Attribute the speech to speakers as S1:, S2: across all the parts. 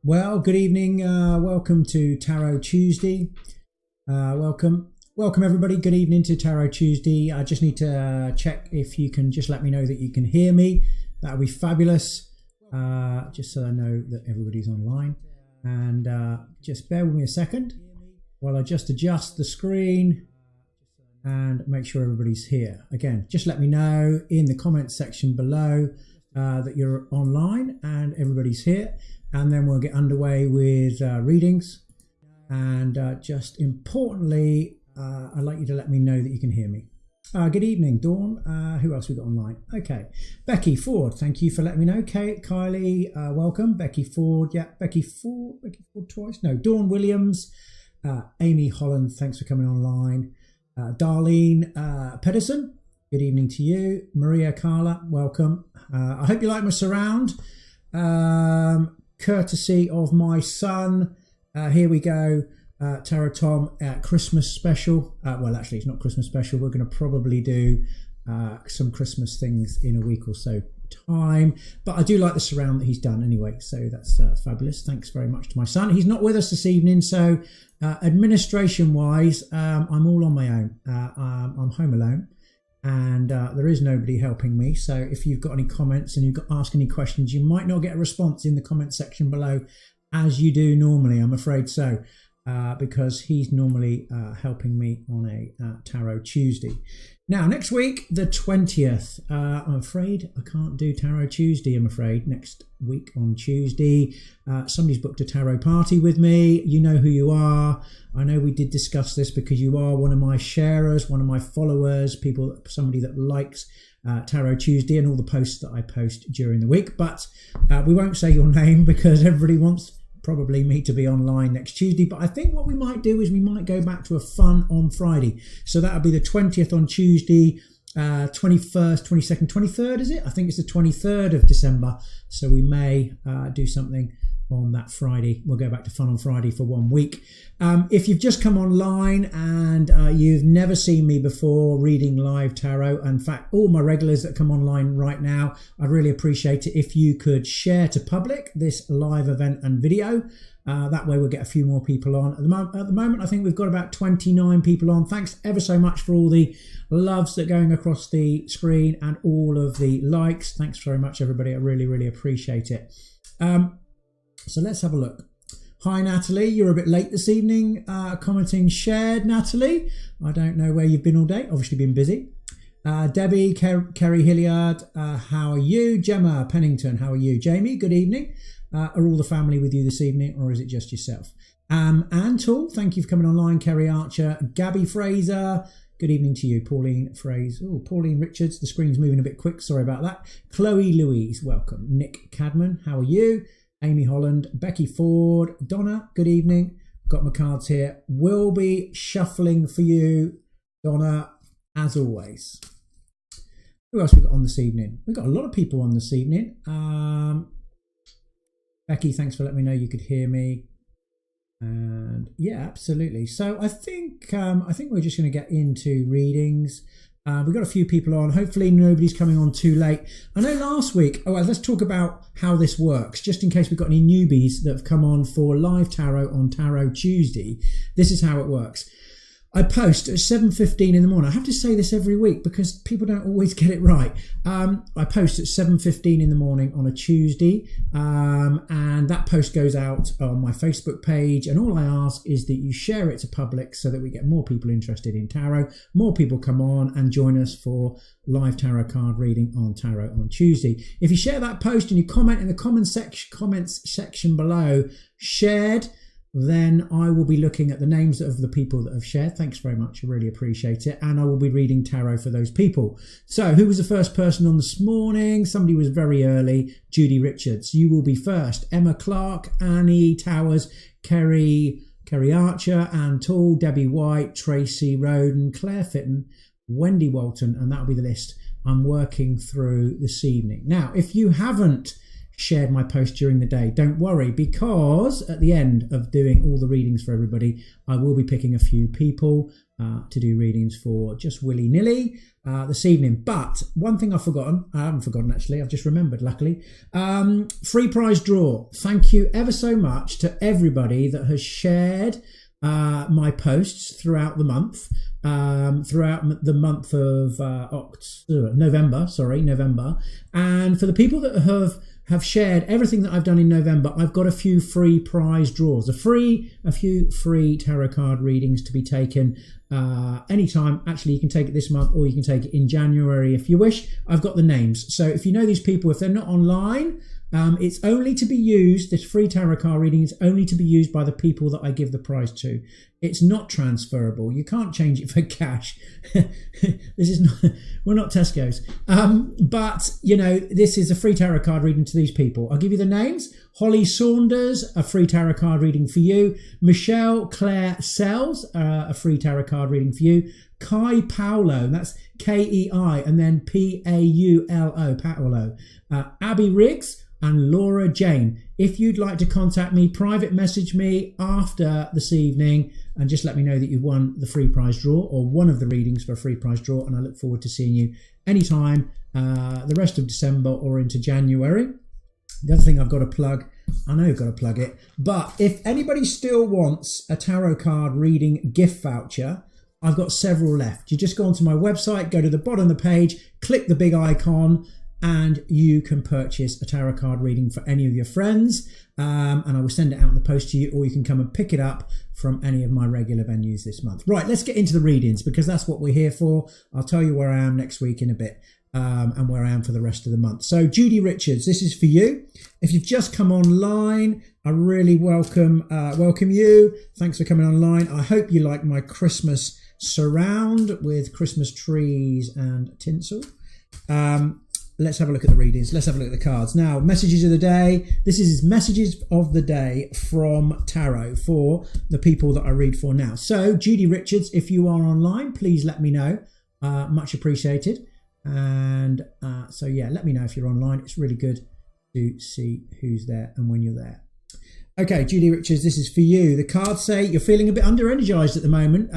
S1: Well, good evening. Welcome to Tarot Tuesday. Welcome everybody. Good evening to Tarot Tuesday. I just need to check if you can just let me know that you can hear me. That would be fabulous. Just so I know that everybody's online. And just bear with me a second while I just adjust the screen and make sure everybody's here. Again, just let me know in the comments section below that you're online and everybody's here. And then we'll get underway with readings. And just importantly, I'd like you to let me know that you can hear me. Good evening, Dawn. Who else we got online? Okay. Becky Ford, thank you for letting me know. Kate, Kylie, welcome. Becky Ford, yeah, Becky Ford twice. No, Dawn Williams, Amy Holland, thanks for coming online. Darlene Pedersen, good evening to you. Maria Carla, welcome. I hope you like my surround. Courtesy of my son. Here we go. Tarot Tom Christmas special. Well, actually, it's not Christmas special. We're going to probably do some Christmas things in a week or so time. But I do like the surround that he's done anyway. So that's fabulous. Thanks very much to my son. He's not with us this evening. So administration wise, I'm all on my own. I'm home alone. And there is nobody helping me. So if you've got any comments and you've got ask any questions, you might not get a response in the comment section below as you do normally. I'm afraid so, because he's normally helping me on a Tarot Tuesday. Now, next week, the 20th, I'm afraid I can't do Tarot Tuesday, I'm afraid. Next week on Tuesday, somebody's booked a tarot party with me. You know who you are. I know we did discuss this because you are one of my sharers, one of my followers, somebody that likes Tarot Tuesday and all the posts that I post during the week. But we won't say your name because everybody wants probably me to be online next Tuesday. But I think what we might do is we might go back to a fun on Friday. So that'll be the 20th on Tuesday, 21st, 22nd, 23rd, is it? I think it's the 23rd of December. So we may do something on that Friday. We'll go back to fun on Friday for 1 week. If you've just come online and you've never seen me before reading live tarot, in fact, all my regulars that come online right now, I'd really appreciate it if you could share to public this live event and video. That way we'll get a few more people on. At the moment, I think we've got about 29 people on. Thanks ever so much for all the loves that are going across the screen and all of the likes. Thanks very much, everybody. I really, really appreciate it. So let's have a look. Hi, Natalie. You're a bit late this evening. Commenting shared, Natalie. I don't know where you've been all day. Obviously been busy. Debbie, Kerry Hilliard, how are you? Gemma Pennington, how are you? Jamie, good evening. Are all the family with you this evening, or is it just yourself? Antal, thank you for coming online. Kerry Archer, Gabby Fraser, good evening to you. Pauline Fraser, Pauline Richards, the screen's moving a bit quick, sorry about that. Chloe Louise, welcome. Nick Cadman, how are you? Amy Holland, Becky Ford, Donna, good evening. Got my cards here. Will be shuffling for you, Donna, as always. Who else we got on this evening? We've got a lot of people on this evening. Becky, thanks for letting me know you could hear me. And yeah, absolutely. So I think we're just going to get into readings. We've got a few people on. Hopefully nobody's coming on too late. I know last week, let's talk about how this works, just in case we've got any newbies that have come on for live tarot on Tarot Tuesday. This is how it works. I post at 7:15 in the morning. I have to say this every week because people don't always get it right. I post at 7:15 in the morning on a Tuesday, and that post goes out on my Facebook page. And all I ask is that you share it to public so that we get more people interested in tarot. More people come on and join us for live tarot card reading on Tarot on Tuesday. If you share that post and you comment in the comments section below, shared, then I will be looking at the names of the people that have shared. Thanks very much. I really appreciate it. And I will be reading tarot for those people. So who was the first person on this morning? Somebody was very early. Judy Richards. You will be first. Emma Clark, Annie Towers, Kerry Archer, Anne Tall, Debbie White, Tracy Roden, Claire Fitton, Wendy Walton. And that'll be the list I'm working through this evening. Now, if you haven't shared my post during the day. Don't worry, because at the end of doing all the readings for everybody, I will be picking a few people to do readings for just willy-nilly this evening. But one thing I've forgotten, I haven't forgotten actually, I've just remembered luckily, free prize draw. Thank you ever so much to everybody that has shared my posts throughout the month, throughout the month of November, and for the people that have shared everything that I've done in November, I've got a few free prize draws, a few free tarot card readings to be taken anytime. Actually, you can take it this month or you can take it in January if you wish. I've got the names. So if you know these people, if they're not online, it's only to be used, this free tarot card reading is only to be used by the people that I give the prize to. It's not transferable. You can't change it for cash. This is not, we're not Tesco's. But, you know, this is a free tarot card reading to these people. I'll give you the names. Holly Saunders, a free tarot card reading for you. Michelle Claire Sells, a free tarot card reading for you. Kai Paulo, that's K-E-I and then P-A-U-L-O, Paolo. Abby Riggs and Laura Jane. If you'd like to contact me, private message me after this evening and just let me know that you won the free prize draw or one of the readings for a free prize draw, and I look forward to seeing you anytime the rest of December or into January. The other thing I've got to plug, I know I've got to plug it, but if anybody still wants a tarot card reading gift voucher, I've got several left. You just go onto my website, go to the bottom of the page, click the big icon, and you can purchase a tarot card reading for any of your friends, and I will send it out in the post to you, or you can come and pick it up from any of my regular venues this month. Right, let's get into the readings because that's what we're here for. I'll tell you where I am next week in a bit, and where I am for the rest of the month. So Judy Richards, this is for you. If you've just come online, I really welcome you. Thanks for coming online. I hope you like my Christmas surround with Christmas trees and tinsel. Let's have a look at the readings. Let's have a look at the cards. Now, messages of the day. This is messages of the day from Tarot for the people that I read for now. So, Judy Richards, if you are online, please let me know. Much appreciated. And so, yeah, let me know if you're online. It's really good to see who's there and when you're there. Okay, Judy Richards, this is for you. The cards say you're feeling a bit under-energized at the moment,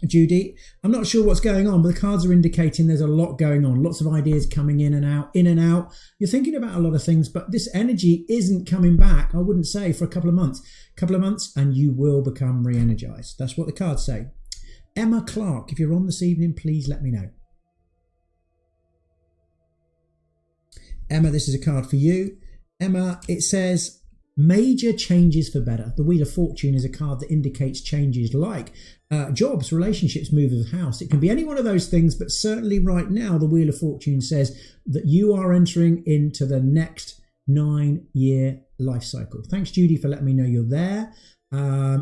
S1: Judy. I'm not sure what's going on, but the cards are indicating there's a lot going on. Lots of ideas coming in and out, in and out. You're thinking about a lot of things, but this energy isn't coming back, I wouldn't say, for a couple of months. And you will become re-energized. That's what the cards say. Emma Clark, if you're on this evening, please let me know. Emma, this is a card for you. Emma, it says major changes for better. The Wheel of Fortune is a card that indicates changes like jobs, relationships, move of house. It can be any one of those things, but certainly right now the Wheel of Fortune says that you are entering into the next 9-year life cycle. Thanks, Judy, for letting me know you're there.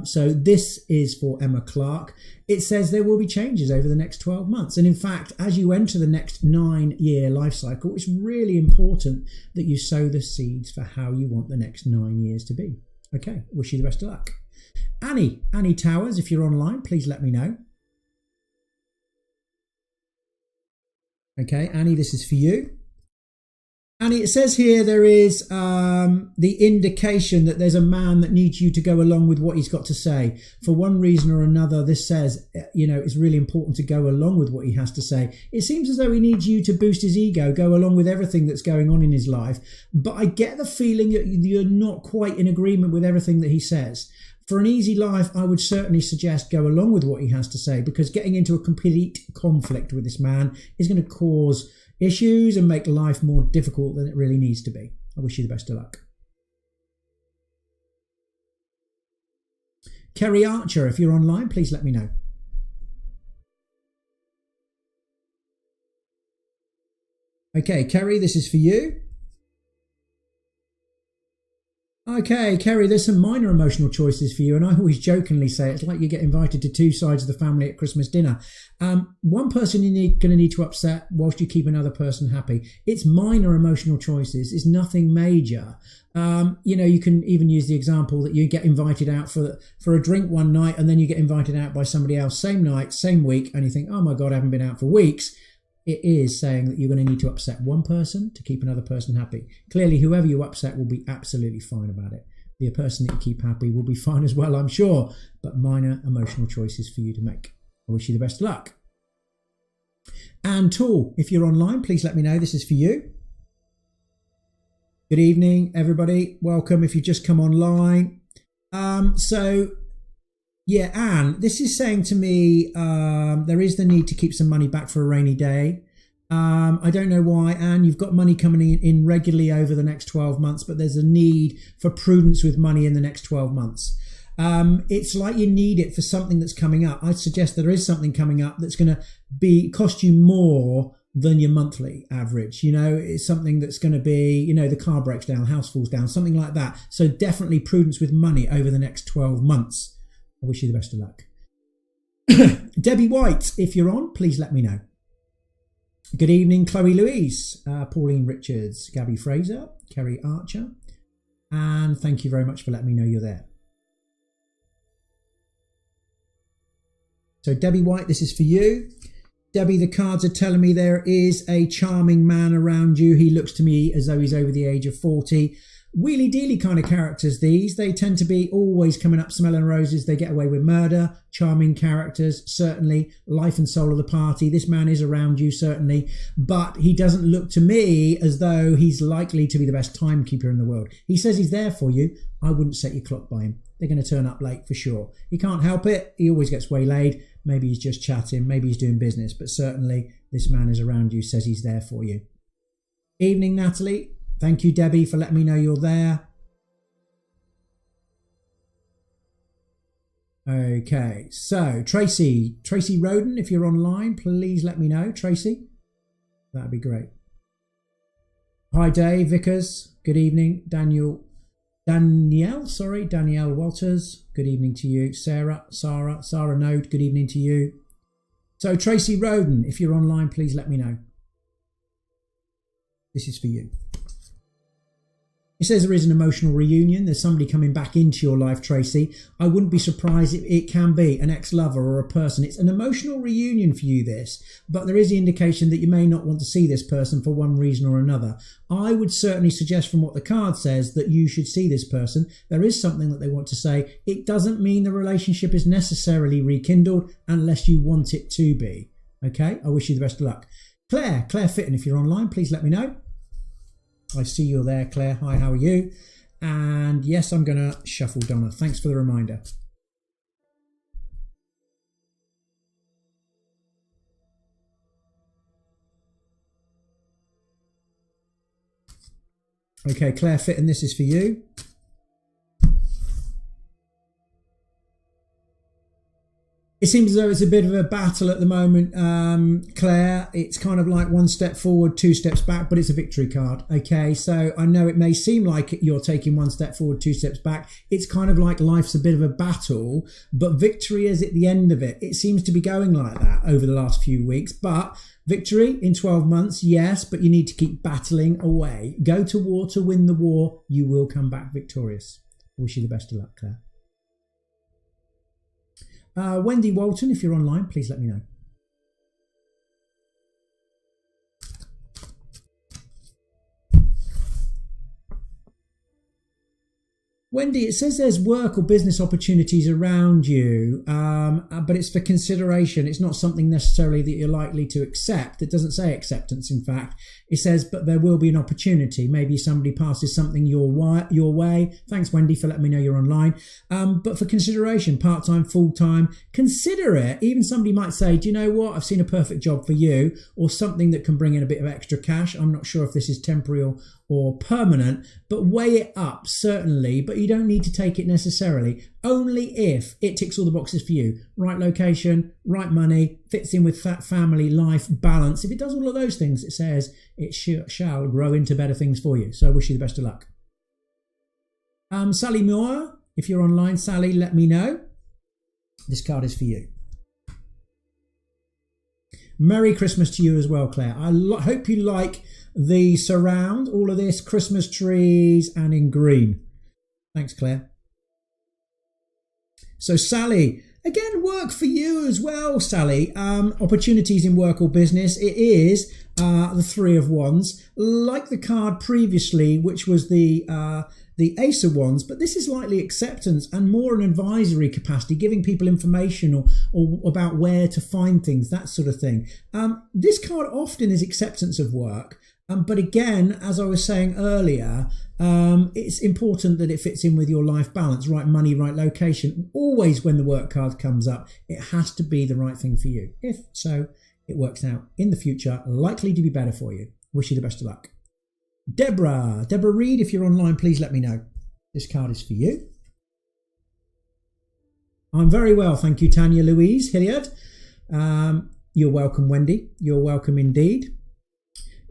S1: So this is for Emma Clark. It says there will be changes over the next 12 months. And in fact, as you enter the next 9-year life cycle, it's really important that you sow the seeds for how you want the next 9 years to be. Okay, wish you the best of luck. Annie Towers, if you're online, please let me know. Okay, Annie, this is for you. Annie, it says here there is the indication that there's a man that needs you to go along with what he's got to say. For one reason or another, this says, you know, it's really important to go along with what he has to say. It seems as though he needs you to boost his ego, go along with everything that's going on in his life. But I get the feeling that you're not quite in agreement with everything that he says. For an easy life, I would certainly suggest go along with what he has to say, because getting into a complete conflict with this man is going to cause issues and make life more difficult than it really needs to be. I wish you the best of luck. Kerry Archer, if you're online, please let me know. Okay, Kerry, this is for you. Okay, Kerry, there's some minor emotional choices for you, and I always jokingly say it's like you get invited to two sides of the family at Christmas dinner. One person you're going to need to upset whilst you keep another person happy. It's minor emotional choices. It's nothing major. You know, you can even use the example that you get invited out for a drink one night, and then you get invited out by somebody else same night, same week, and you think, oh my God, I haven't been out for weeks. it is saying that you're going to need to upset one person to keep another person happy. Clearly, whoever you upset will be absolutely fine about it. The person that you keep happy will be fine as well, I'm sure, but minor emotional choices for you to make. I wish you the best of luck. And Tool, if you're online, please let me know. This is for you. Good evening, everybody. Welcome if you've just come online. Yeah, Anne, this is saying to me there is the need to keep some money back for a rainy day. I don't know why, Anne. You've got money coming in regularly over the next 12 months, but there's a need for prudence with money in the next 12 months. It's like you need it for something that's coming up. I'd suggest there is something coming up that's going to cost you more than your monthly average. You know, it's something that's going to be, you know, the car breaks down, house falls down, something like that. So definitely prudence with money over the next 12 months. I wish you the best of luck. Debbie White, if you're on, please let me know. Good evening, Chloe Louise, Pauline Richards, Gabby Fraser, Kerry Archer, and thank you very much for letting me know you're there. So Debbie White, this is for you. Debbie, the cards are telling me there is a charming man around you. He looks to me as though he's over the age of 40. Wheelie dealy kind of characters these. They tend to be always coming up smelling roses. They get away with murder. Charming characters, certainly. Life and soul of the party. This man is around you, certainly. But he doesn't look to me as though he's likely to be the best timekeeper in the world. He says he's there for you. I wouldn't set your clock by him. They're going to turn up late for sure. He can't help it. He always gets waylaid. Maybe he's just chatting. Maybe he's doing business. But certainly this man is around you, says he's there for you. Evening, Natalie. Thank you, Debbie, for letting me know you're there. Okay, so Tracy Roden, if you're online, please let me know. Tracy, that'd be great. Hi, Dave Vickers. Good evening. Danielle Walters. Good evening to you. Sarah Node. Good evening to you. So Tracy Roden, if you're online, please let me know. This is for you. It says there is an emotional reunion. There's somebody coming back into your life, Tracy. I wouldn't be surprised if it can be an ex-lover or a person. It's an emotional reunion for you, this. But there is the indication that you may not want to see this person for one reason or another. I would certainly suggest from what the card says that you should see this person. There is something that they want to say. It doesn't mean the relationship is necessarily rekindled unless you want it to be. Okay? I wish you the best of luck. Claire Fitton, if you're online, please let me know. I see you're there, Claire. Hi, how are you? And yes, I'm going to shuffle Donna. Thanks for the reminder. Okay, Claire Fitton, this is for you. It seems as though it's a bit of a battle at the moment, Claire. It's kind of like one step forward, two steps back, but it's a victory card. Okay, so I know it may seem like you're taking one step forward, two steps back. It's kind of like life's a bit of a battle, but victory is at the end of it. It seems to be going like that over the last few weeks, but victory in 12 months, yes, but you need to keep battling away. Go to war to win the war. You will come back victorious. I wish you the best of luck, Claire. Wendy Walton, if you're online, please let me know. Wendy, it says there's work or business opportunities around you, but it's for consideration. It's not something necessarily that you're likely to accept. It doesn't say acceptance, in fact. It says, but there will be an opportunity. Maybe somebody passes something your way. Thanks, Wendy, for letting me know you're online. But for consideration, part-time, full-time, consider it. Even somebody might say, do you know what? I've seen a perfect job for you, or something that can bring in a bit of extra cash. I'm not sure if this is temporary or permanent, but weigh it up, certainly, but you don't need to take it necessarily, only if it ticks all the boxes for you. Right location, right money, fits in with family life balance. If it does all of those things, it says it shall grow into better things for you. So I wish you the best of luck. Sally Moore, if you're online, Sally, let me know. This card is for you. Merry Christmas to you as well, Claire. I hope you like the surround, all of this, Christmas trees and in green. Thanks, Claire. So Sally, Again, work for you as well, Sally. Opportunities in work or business. It is the Three of Wands, like the card previously, which was the Ace of Wands, but this is likely acceptance and more an advisory capacity, giving people information or about where to find things, that sort of thing. This card often is acceptance of work. But again, as I was saying earlier, it's important that it fits in with your life balance, right money, right location. Always when the work card comes up, it has to be the right thing for you. If so, it works out in the future, likely to be better for you. Wish you the best of luck. Deborah Reed, if you're online, please let me know. This card is for you. I'm very well, thank you, Tanya Louise Hilliard. You're welcome, Wendy. You're welcome indeed.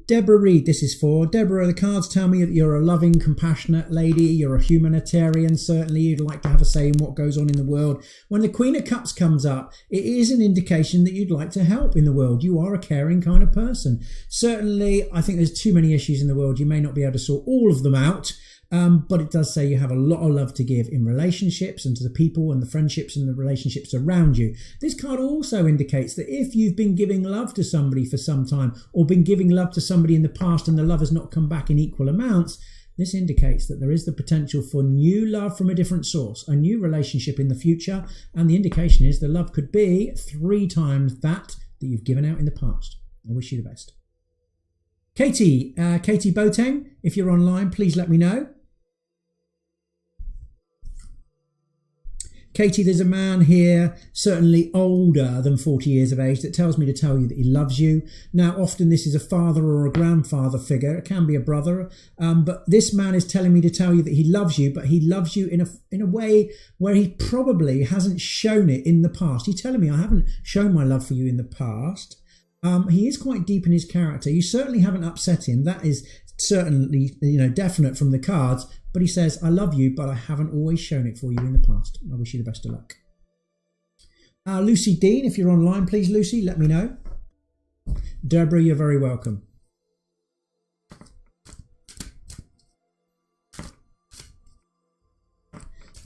S1: Deborah Reed, this is for. Deborah, the cards tell me that you're a loving, compassionate lady. You're a humanitarian. Certainly you'd like to have a say in what goes on in the world. When the Queen of Cups comes up, it is an indication that you'd like to help in the world. You are a caring kind of person. Certainly, I think there's too many issues in the world. You may not be able to sort all of them out. But it does say you have a lot of love to give in relationships and to the people and the friendships and the relationships around you. This card also indicates that if you've been giving love to somebody for some time or been giving love to somebody in the past and the love has not come back in equal amounts, this indicates that there is the potential for new love from a different source, a new relationship in the future. And the indication is the love could be 3 times that you've given out in the past. I wish you the best. Katie Boateng, if you're online, please let me know. Katie, there's a man here, certainly older than 40 years of age, that tells me to tell you that he loves you. Now, often this is a father or a grandfather figure. It can be a brother. But this man is telling me to tell you that he loves you, but he loves you in a way where he probably hasn't shown it in the past. He's telling me, I haven't shown my love for you in the past. He is quite deep in his character. You certainly haven't upset him. That is certainly, definite from the cards. But he says, I love you, but I haven't always shown it for you in the past. I wish you the best of luck. Lucy Dean, if you're online, please, Lucy, let me know. Deborah, you're very welcome.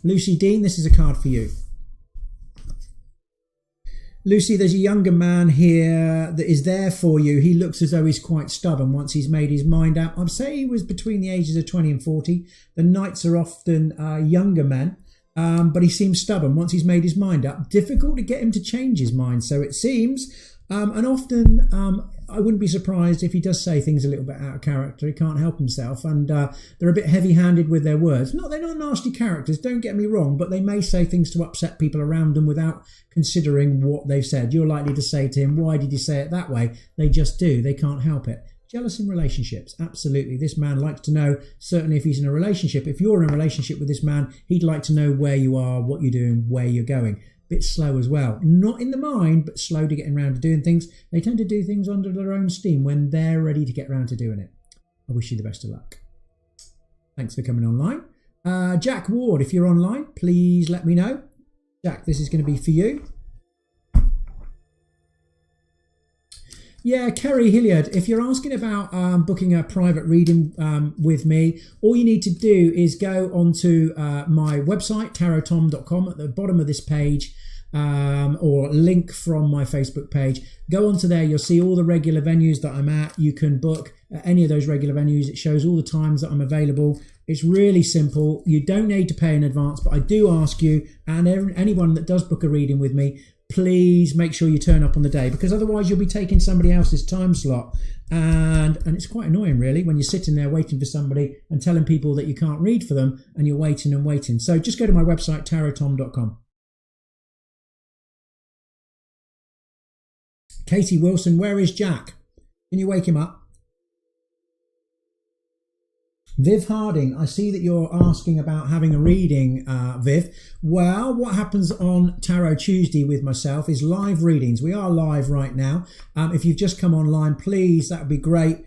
S1: Lucy Dean, this is a card for you. Lucy, there's a younger man here that is there for you. He looks as though he's quite stubborn once he's made his mind up. I'd say he was between the ages of 20 and 40. The knights are often younger men, but he seems stubborn once he's made his mind up. Difficult to get him to change his mind, so it seems. And often I wouldn't be surprised if he does say things a little bit out of character. He can't help himself, and they're a bit heavy-handed with their words. They're not nasty characters, don't get me wrong, but they may say things to upset people around them without considering what they've said. You're likely to say to him, why did you say it that way? They just do. They can't help it. Jealous in relationships, absolutely. This man likes to know, certainly if he's in a relationship, if you're in a relationship with this man, he'd like to know where you are, what you're doing, where you're going. Bit slow as well. Not in the mind, but slow to getting around to doing things. They tend to do things under their own steam when they're ready to get around to doing it. I wish you the best of luck. Thanks for coming online. Jack Ward, if you're online, please let me know. Jack, this is going to be for you. Yeah, Kerry Hilliard, if you're asking about booking a private reading with me, all you need to do is go onto my website, tarottom.com, at the bottom of this page, or link from my Facebook page. Go onto there, you'll see all the regular venues that I'm at. You can book at any of those regular venues. It shows all the times that I'm available. It's really simple. You don't need to pay in advance, but I do ask you, and anyone that does book a reading with me, please make sure you turn up on the day, because otherwise you'll be taking somebody else's time slot, and it's quite annoying really when you're sitting there waiting for somebody and telling people that you can't read for them and you're waiting and waiting. So just go to my website, tarottom.com. Katie Wilson, where is Jack? Can you wake him up? Viv Harding, I see that you're asking about having a reading, Viv. Well, what happens on Tarot Tuesday with myself is live readings. We are live right now. If you've just come online, please, that would be great.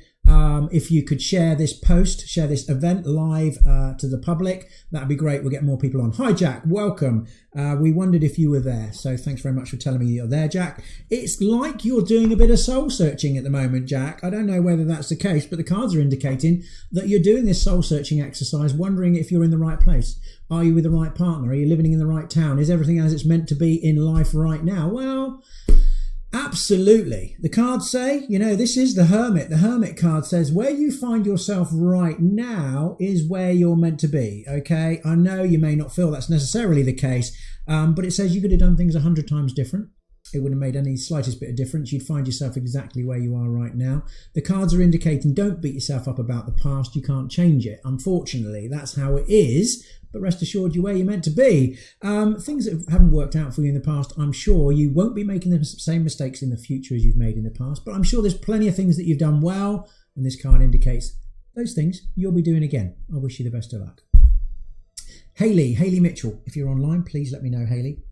S1: If you could share this post, share this event live to the public, that'd be great. We'll get more people on. Hi, Jack. Welcome. We wondered if you were there. So thanks very much for telling me you're there, Jack. It's like you're doing a bit of soul searching at the moment, Jack. I don't know whether that's the case, but the cards are indicating that you're doing this soul searching exercise, wondering if you're in the right place. Are you with the right partner? Are you living in the right town? Is everything as it's meant to be in life right now? Well, absolutely. The cards say, you know, this is the Hermit. The Hermit card says where you find yourself right now is where you're meant to be. Okay, I know you may not feel that's necessarily the case, but it says you could have done things 100 times different. It wouldn't have made any slightest bit of difference. You'd find yourself exactly where you are right now. The cards are indicating don't beat yourself up about the past. You can't change it. Unfortunately, that's how it is. But rest assured, you're where you're meant to be. Things that haven't worked out for you in the past, I'm sure you won't be making the same mistakes in the future as you've made in the past. But I'm sure there's plenty of things that you've done well. And this card indicates those things you'll be doing again. I wish you the best of luck. Hayley Mitchell, if you're online, please let me know, Hayley.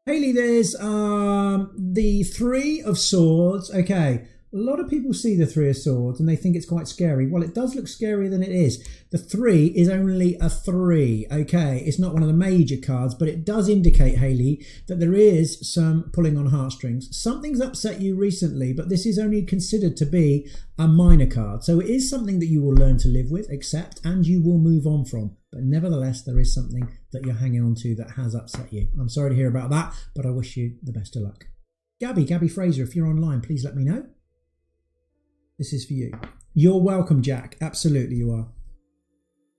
S1: Hayley, there's the Three of Swords. Okay, a lot of people see the Three of Swords and they think it's quite scary. Well, it does look scarier than it is. The 3 is only a 3, okay? It's not one of the major cards, but it does indicate, Hayley, that there is some pulling on heartstrings. Something's upset you recently, but this is only considered to be a minor card. So it is something that you will learn to live with, accept, and you will move on from. But nevertheless, there is something that you're hanging on to that has upset you. I'm sorry to hear about that, but I wish you the best of luck. Gabby Fraser, if you're online, please let me know. This is for you. You're welcome, Jack. Absolutely you are.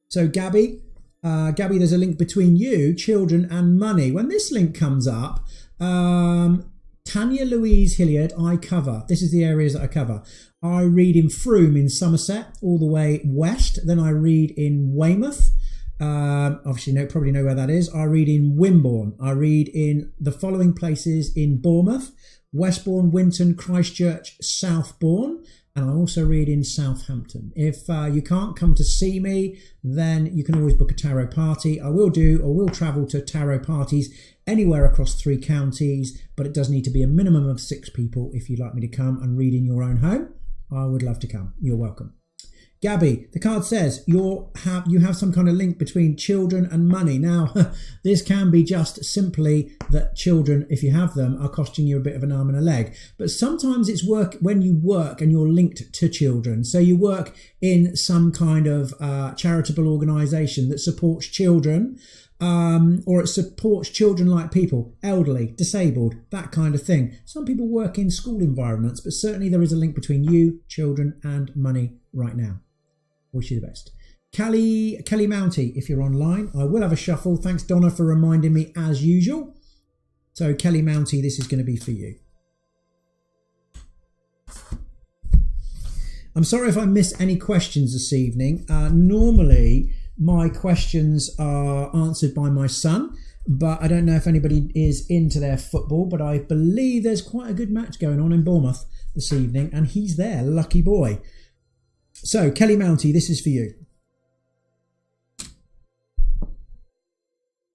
S1: So Gabby, there's a link between you, children and money. When this link comes up, Tanya Louise Hilliard, I cover. This is the areas that I cover. I read in Frome in Somerset, all the way west. Then I read in Weymouth. Obviously, probably know where that is. I read in Wimborne. I read in the following places in Bournemouth, Westbourne, Winton, Christchurch, Southbourne. And I also read in Southampton. If you can't come to see me, then you can always book a tarot party. I will travel to tarot parties anywhere across 3 counties, but it does need to be a minimum of 6 people if you'd like me to come and read in your own home. I would love to come. You're welcome. Gabby, the card says you have some kind of link between children and money. Now, this can be just simply that children, if you have them, are costing you a bit of an arm and a leg. But sometimes it's work when you work and you're linked to children. So you work in some kind of charitable organisation that supports children, or it supports children-like people, elderly, disabled, that kind of thing. Some people work in school environments, but certainly there is a link between you, children, and money right now. Wish you the best. Kelly Mounty, if you're online, I will have a shuffle. Thanks, Donna, for reminding me as usual. So Kelly Mounty, this is going to be for you. I'm sorry if I missed any questions this evening. Normally, my questions are answered by my son, but I don't know if anybody is into their football, but I believe there's quite a good match going on in Bournemouth this evening, and he's there, lucky boy. So, Kelly Mounty, this is for you.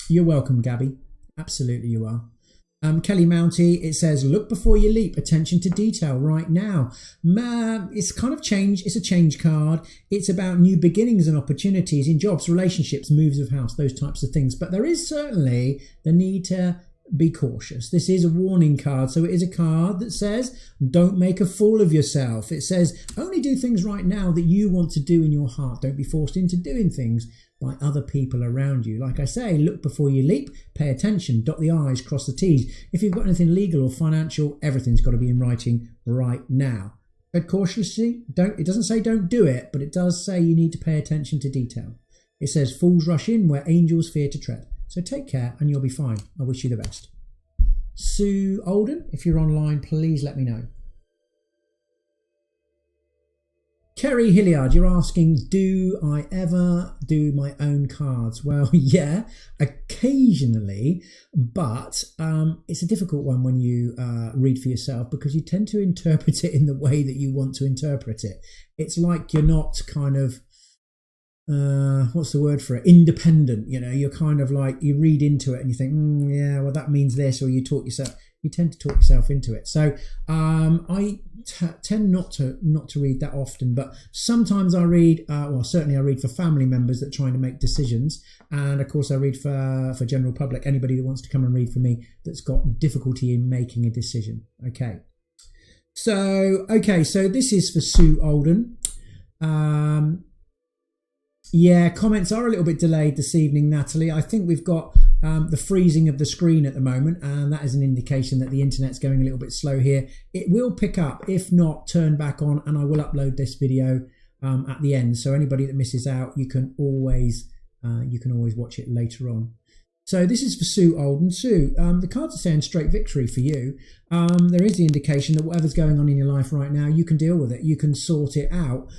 S1: You're welcome, Gabby. Absolutely you are. Kelly Mounty, it says, look before you leap, attention to detail right now. It's kind of change. It's a change card. It's about new beginnings and opportunities in jobs, relationships, moves of house, those types of things. But there is certainly the need to be cautious. This is a warning card. So it is a card that says, don't make a fool of yourself. It says, only do things right now that you want to do in your heart. Don't be forced into doing things by other people around you. Like I say, look before you leap, pay attention, dot the I's, cross the T's. If you've got anything legal or financial, everything's got to be in writing right now. But cautiously, it doesn't say don't do it, but it does say you need to pay attention to detail. It says fools rush in where angels fear to tread. So take care and you'll be fine. I wish you the best. Sue Olden, if you're online, please let me know. Kerry Hilliard, you're asking, do I ever do my own cards? Well, yeah, occasionally, but it's a difficult one when you read for yourself because you tend to interpret it in the way that you want to interpret it. It's like you're not kind of, what's the word for it? Independent, you know, you're kind of like, you read into it and you think, yeah, well, that means this, or you talk yourself, you tend to talk yourself into it. So I tend not to read that often, but sometimes I read, well, certainly I read for family members that are trying to make decisions, and of course I read for general public, anybody that wants to come and read for me that's got difficulty in making a decision. Okay, so this is for Sue Olden. Yeah, comments are a little bit delayed this evening, Natalie. I think we've got the freezing of the screen at the moment, and that is an indication that the internet's going a little bit slow here. It will pick up, if not, turn back on, and I will upload this video at the end. So anybody that misses out, you can always watch it later on. So this is for Sue Olden. Sue, the cards are saying straight victory for you. There is the indication that whatever's going on in your life right now, you can deal with it. You can sort it out.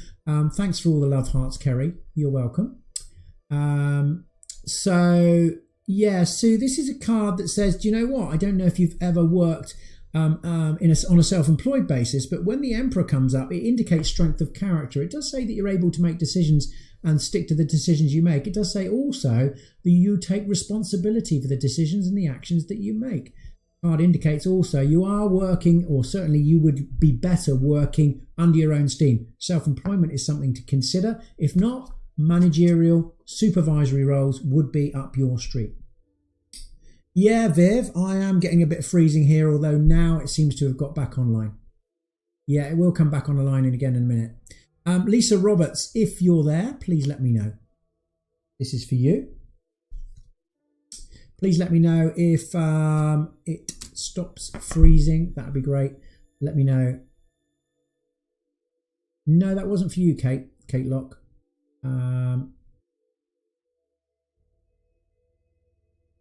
S1: Thanks for all the love hearts, Kerry. You're welcome. So yeah, Sue, this is a card that says, do you know what? I don't know if you've ever worked on a self-employed basis, but when the Emperor comes up, it indicates strength of character. It does say that you're able to make decisions and stick to the decisions you make. It does say also that you take responsibility for the decisions and the actions that you make. Card indicates also you are working, or certainly you would be better working under your own steam. Self-employment is something to consider. If not, managerial, supervisory roles would be up your street. Yeah, Viv, I am getting a bit of freezing here, although now it seems to have got back online. Yeah, it will come back on the line again in a minute. Lisa Roberts, if you're there, please let me know. This is for you. Please let me know if it stops freezing. That would be great. Let me know. No, that wasn't for you, Kate Locke.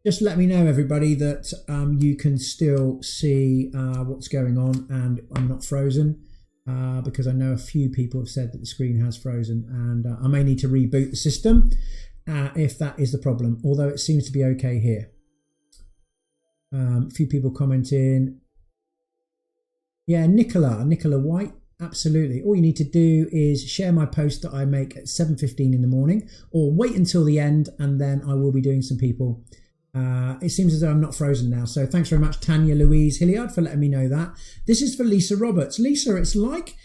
S1: Just let me know, everybody, that you can still see what's going on and I'm not frozen, because I know a few people have said that the screen has frozen, and I may need to reboot the system if that is the problem, although it seems to be okay here. A few people commenting. Yeah, Nicola White, absolutely. All you need to do is share my post that I make at 7:15 in the morning, or wait until the end, and then I will be doing some people. It seems as though I'm not frozen now, so thanks very much, Tanya Louise Hilliard, for letting me know that. This is for Lisa Roberts. Lisa, it's like,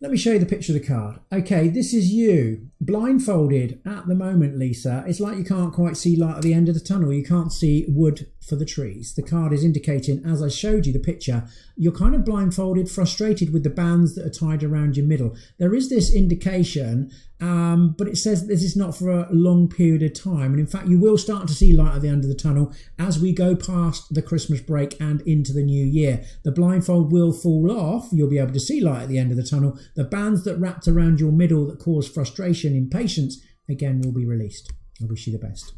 S1: let me show you the picture of the card. Okay, this is you, blindfolded at the moment, Lisa. It's like you can't quite see light at the end of the tunnel. You can't see wood for the trees. The card is indicating, as I showed you the picture, you're kind of blindfolded, frustrated with the bands that are tied around your middle. There is this indication, but it says this is not for a long period of time. And in fact, you will start to see light at the end of the tunnel as we go past the Christmas break and into the new year. The blindfold will fall off. You'll be able to see light at the end of the tunnel. The bands that wrapped around your middle that cause frustration, impatience, again, will be released. I wish you the best.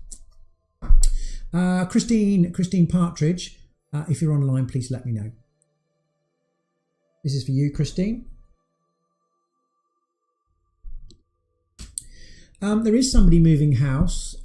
S1: Christine Partridge, if you're online, please let me know. This is for you, Christine. There is somebody moving house,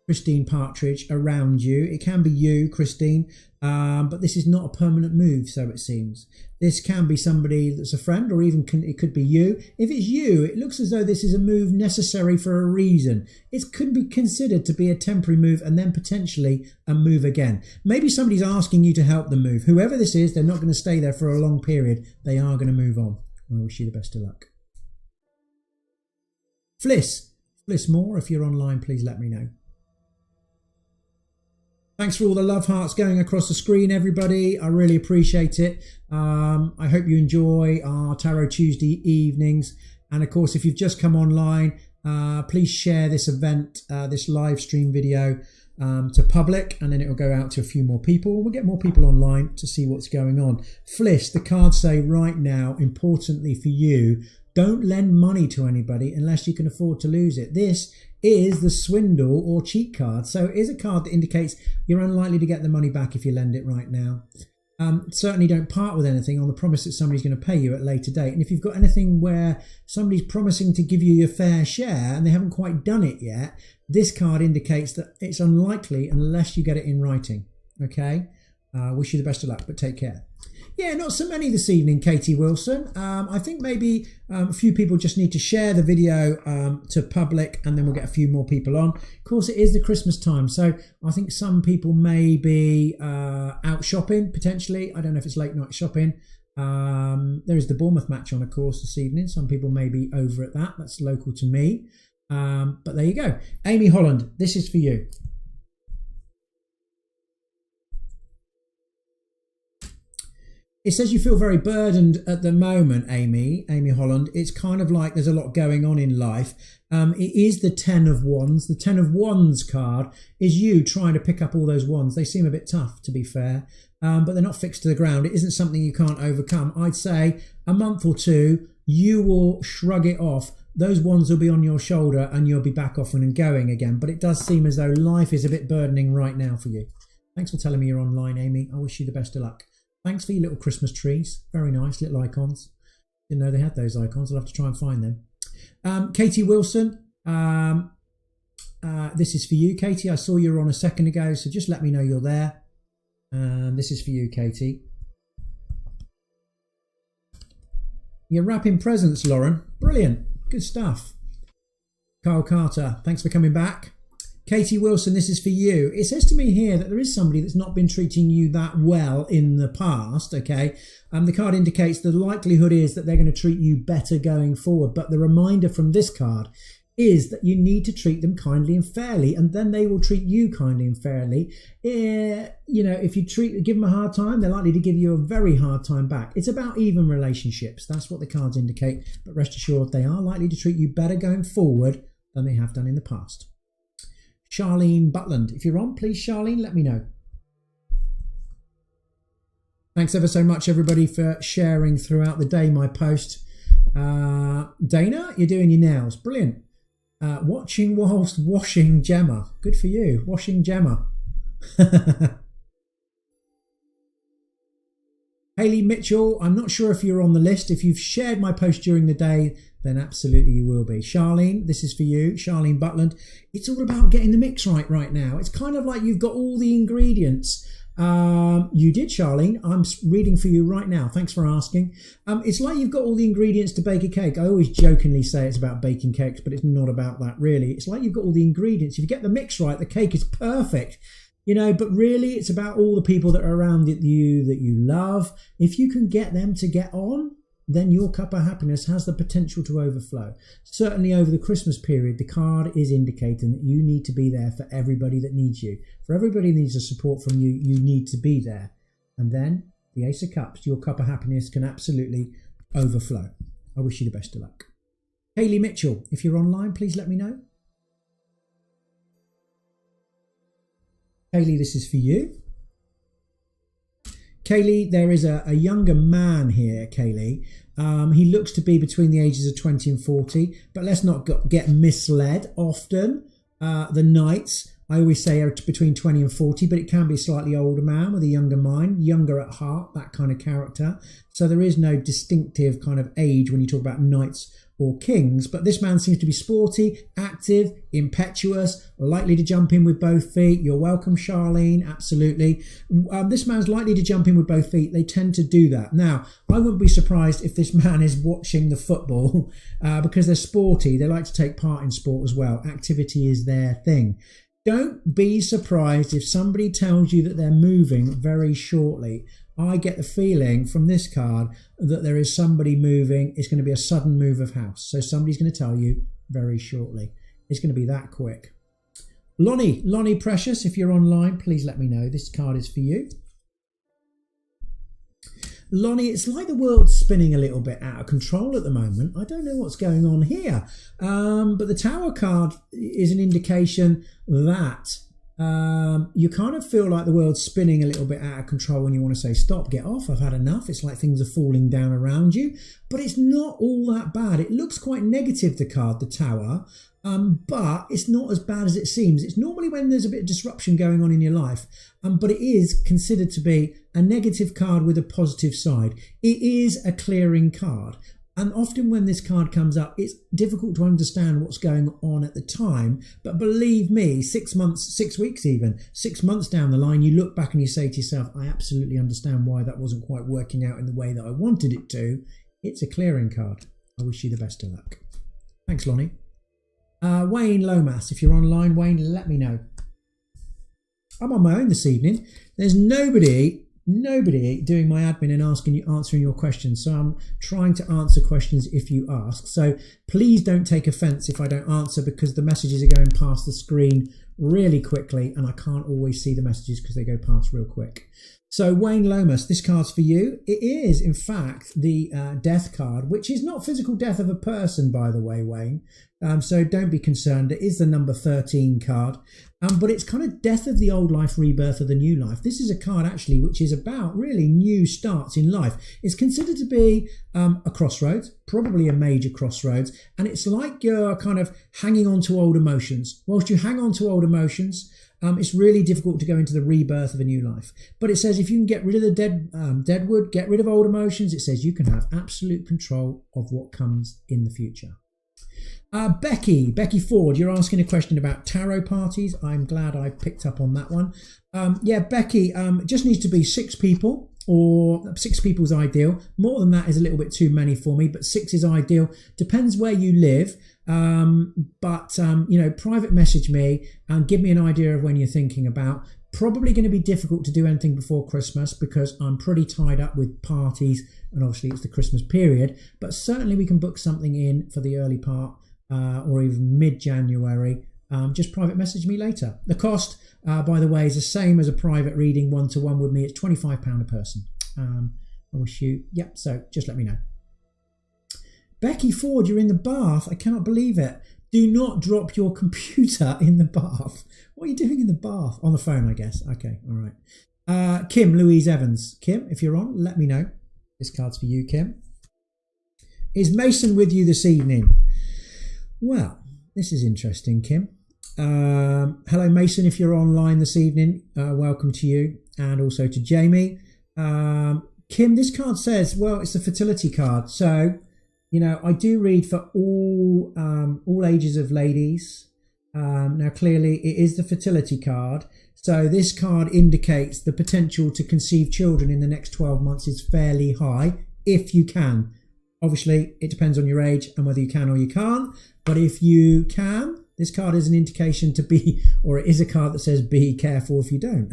S1: Christine Partridge, around you. It can be you, Christine, but this is not a permanent move, so it seems. This can be somebody that's a friend, or even it could be you. If it's you, it looks as though this is a move necessary for a reason. It could be considered to be a temporary move and then potentially a move again. Maybe somebody's asking you to help them move. Whoever this is, they're not going to stay there for a long period. They are going to move on. I wish you the best of luck. Fliss Moore, if you're online, please let me know. Thanks for all the love hearts going across the screen, everybody. I really appreciate it. I hope you enjoy our Tarot Tuesday evenings. And of course, if you've just come online, please share this event, this live stream video to public, and then it will go out to a few more people. We'll get more people online to see what's going on. Fliss, the cards say right now, importantly for you, don't lend money to anybody unless you can afford to lose it. This is the swindle or cheat card. So it is a card that indicates you're unlikely to get the money back if you lend it right now. Certainly don't part with anything on the promise that somebody's going to pay you at a later date. And if you've got anything where somebody's promising to give you your fair share and they haven't quite done it yet, this card indicates that it's unlikely unless you get it in writing. Okay? Wish you the best of luck, but take care. Yeah, not so many this evening, Katie Wilson. I think maybe a few people just need to share the video to public, and then we'll get a few more people on. Of course, it is the Christmas time, so I think some people may be out shopping, potentially. I don't know if it's late night shopping. There is the Bournemouth match on, of course, this evening. Some people may be over at that. That's local to me. But there you go. Amy Holland, this is for you. It says you feel very burdened at the moment, Amy Holland. It's kind of like there's a lot going on in life. It is the 10 of Wands. The 10 of Wands card is you trying to pick up all those wands. They seem a bit tough, to be fair, but they're not fixed to the ground. It isn't something you can't overcome. I'd say a month or two, you will shrug it off. Those wands will be on your shoulder and you'll be back off and going again. But it does seem as though life is a bit burdening right now for you. Thanks for telling me you're online, Amy. I wish you the best of luck. Thanks for your little Christmas trees. Very nice, little icons. Didn't know they had those icons. I'll have to try and find them. Katie Wilson, this is for you, Katie. I saw you were on a second ago, so just let me know you're there. This is for you, Katie. You're wrapping presents, Lauren. Brilliant. Good stuff. Carl Carter, thanks for coming back. Katie Wilson, this is for you. It says to me here that there is somebody that's not been treating you that well in the past, okay? The card indicates the likelihood is that they're going to treat you better going forward. But the reminder from this card is that you need to treat them kindly and fairly, and then they will treat you kindly and fairly. You know, if you give them a hard time, they're likely to give you a very hard time back. It's about even relationships. That's what the cards indicate. But rest assured, they are likely to treat you better going forward than they have done in the past. Charlene Butland, if you're on, please, Charlene, let me know. Thanks ever so much, everybody, for sharing throughout the day my post. Dana, you're doing your nails. Brilliant. Watching whilst washing Gemma. Good for you. Washing Gemma. Hayley Mitchell, I'm not sure if you're on the list. If you've shared my post during the day, then absolutely you will be. Charlene, this is for you. Charlene Butland. It's all about getting the mix right now. It's kind of like you've got all the ingredients. You did, Charlene. I'm reading for you right now. Thanks for asking. It's like you've got all the ingredients to bake a cake. I always jokingly say it's about baking cakes, but it's not about that really. It's like you've got all the ingredients. If you get the mix right, the cake is perfect. You know, but really it's about all the people that are around you that you love. If you can get them to get on, then your cup of happiness has the potential to overflow. Certainly over the Christmas period, the card is indicating that you need to be there for everybody that needs you. For everybody that needs the support from you, you need to be there. And then the Ace of Cups, your cup of happiness can absolutely overflow. I wish you the best of luck. Hayley Mitchell, if you're online, please let me know. Hayley, this is for you. Kaylee, there is a younger man here, Kaylee. He looks to be between the ages of 20 and 40, but let's not get misled. Often, the knights, I always say, are between 20 and 40, but it can be a slightly older man with a younger mind, younger at heart, that kind of character. So there is no distinctive kind of age when you talk about knights or kings, but this man seems to be sporty, active, impetuous, likely to jump in with both feet. You're welcome, Charlene, absolutely. This man's likely to jump in with both feet. They tend to do that. Now, I wouldn't be surprised if this man is watching the football because they're sporty. They like to take part in sport as well. Activity is their thing. Don't be surprised if somebody tells you that they're moving very shortly. I get the feeling from this card that there is somebody moving. It's going to be a sudden move of house. So somebody's going to tell you very shortly. It's going to be that quick. Lonnie Precious, if you're online, please let me know. This card is for you. Lonnie, it's like the world's spinning a little bit out of control at the moment. I don't know what's going on here. But the Tower card is an indication that you kind of feel like the world's spinning a little bit out of control when you want to say, stop, get off, I've had enough. It's like things are falling down around you. But it's not all that bad. It looks quite negative, the card, the Tower. But it's not as bad as it seems. It's normally when there's a bit of disruption going on in your life. But it is considered to be a negative card with a positive side. It is a clearing card. And often when this card comes up, it's difficult to understand what's going on at the time. But believe me, 6 months, 6 weeks even, 6 months down the line, you look back and you say to yourself, I absolutely understand why that wasn't quite working out in the way that I wanted it to. It's a clearing card. I wish you the best of luck. Thanks, Lonnie. Wayne Lomas, if you're online, Wayne, let me know. I'm on my own this evening. There's nobody doing my admin and answering your questions. So I'm trying to answer questions if you ask. So please don't take offense if I don't answer, because the messages are going past the screen really quickly and I can't always see the messages because they go past real quick. So Wayne Lomas, this card's for you. It is, in fact, the death card, which is not physical death of a person, by the way, Wayne. So don't be concerned. It is the number 13 card. But it's kind of death of the old life, rebirth of the new life. This is a card, actually, which is about really new starts in life. It's considered to be a crossroads, probably a major crossroads. And it's like you're kind of hanging on to old emotions. Whilst you hang on to old emotions, it's really difficult to go into the rebirth of a new life. But it says if you can get rid of the dead wood, get rid of old emotions, it says you can have absolute control of what comes in the future. Becky Ford, you're asking a question about tarot parties. I'm glad I picked up on that one. Yeah, Becky, it just needs to be 6 people, or 6 people's ideal. More than that is a little bit too many for me, but 6 is ideal. Depends where you live. You know, private message me and give me an idea of when you're thinking about. Probably going to be difficult to do anything before Christmas because I'm pretty tied up with parties and obviously it's the Christmas period, but certainly we can book something in for the early part or even mid-January. Just private message me later. The cost, by the way, is the same as a private reading one-to-one with me. It's £25 a person. I wish you, yep, so just let me know. Becky Ford, you're in the bath. I cannot believe it. Do not drop your computer in the bath. What are you doing in the bath? On the phone, I guess. Okay, all right. Kim Louise Evans. Kim, if you're on, let me know. This card's for you, Kim. Is Mason with you this evening? Well, this is interesting, Kim. Hello, Mason, if you're online this evening. Welcome to you, and also to Jamie. Kim, this card says, well, it's a fertility card. So, you know, I do read for all ages of ladies. Now, clearly, it is the fertility card. So this card indicates the potential to conceive children in the next 12 months is fairly high, if you can. Obviously, it depends on your age and whether you can or you can't. But if you can, this card is an indication to be, or it is a card that says be careful if you don't.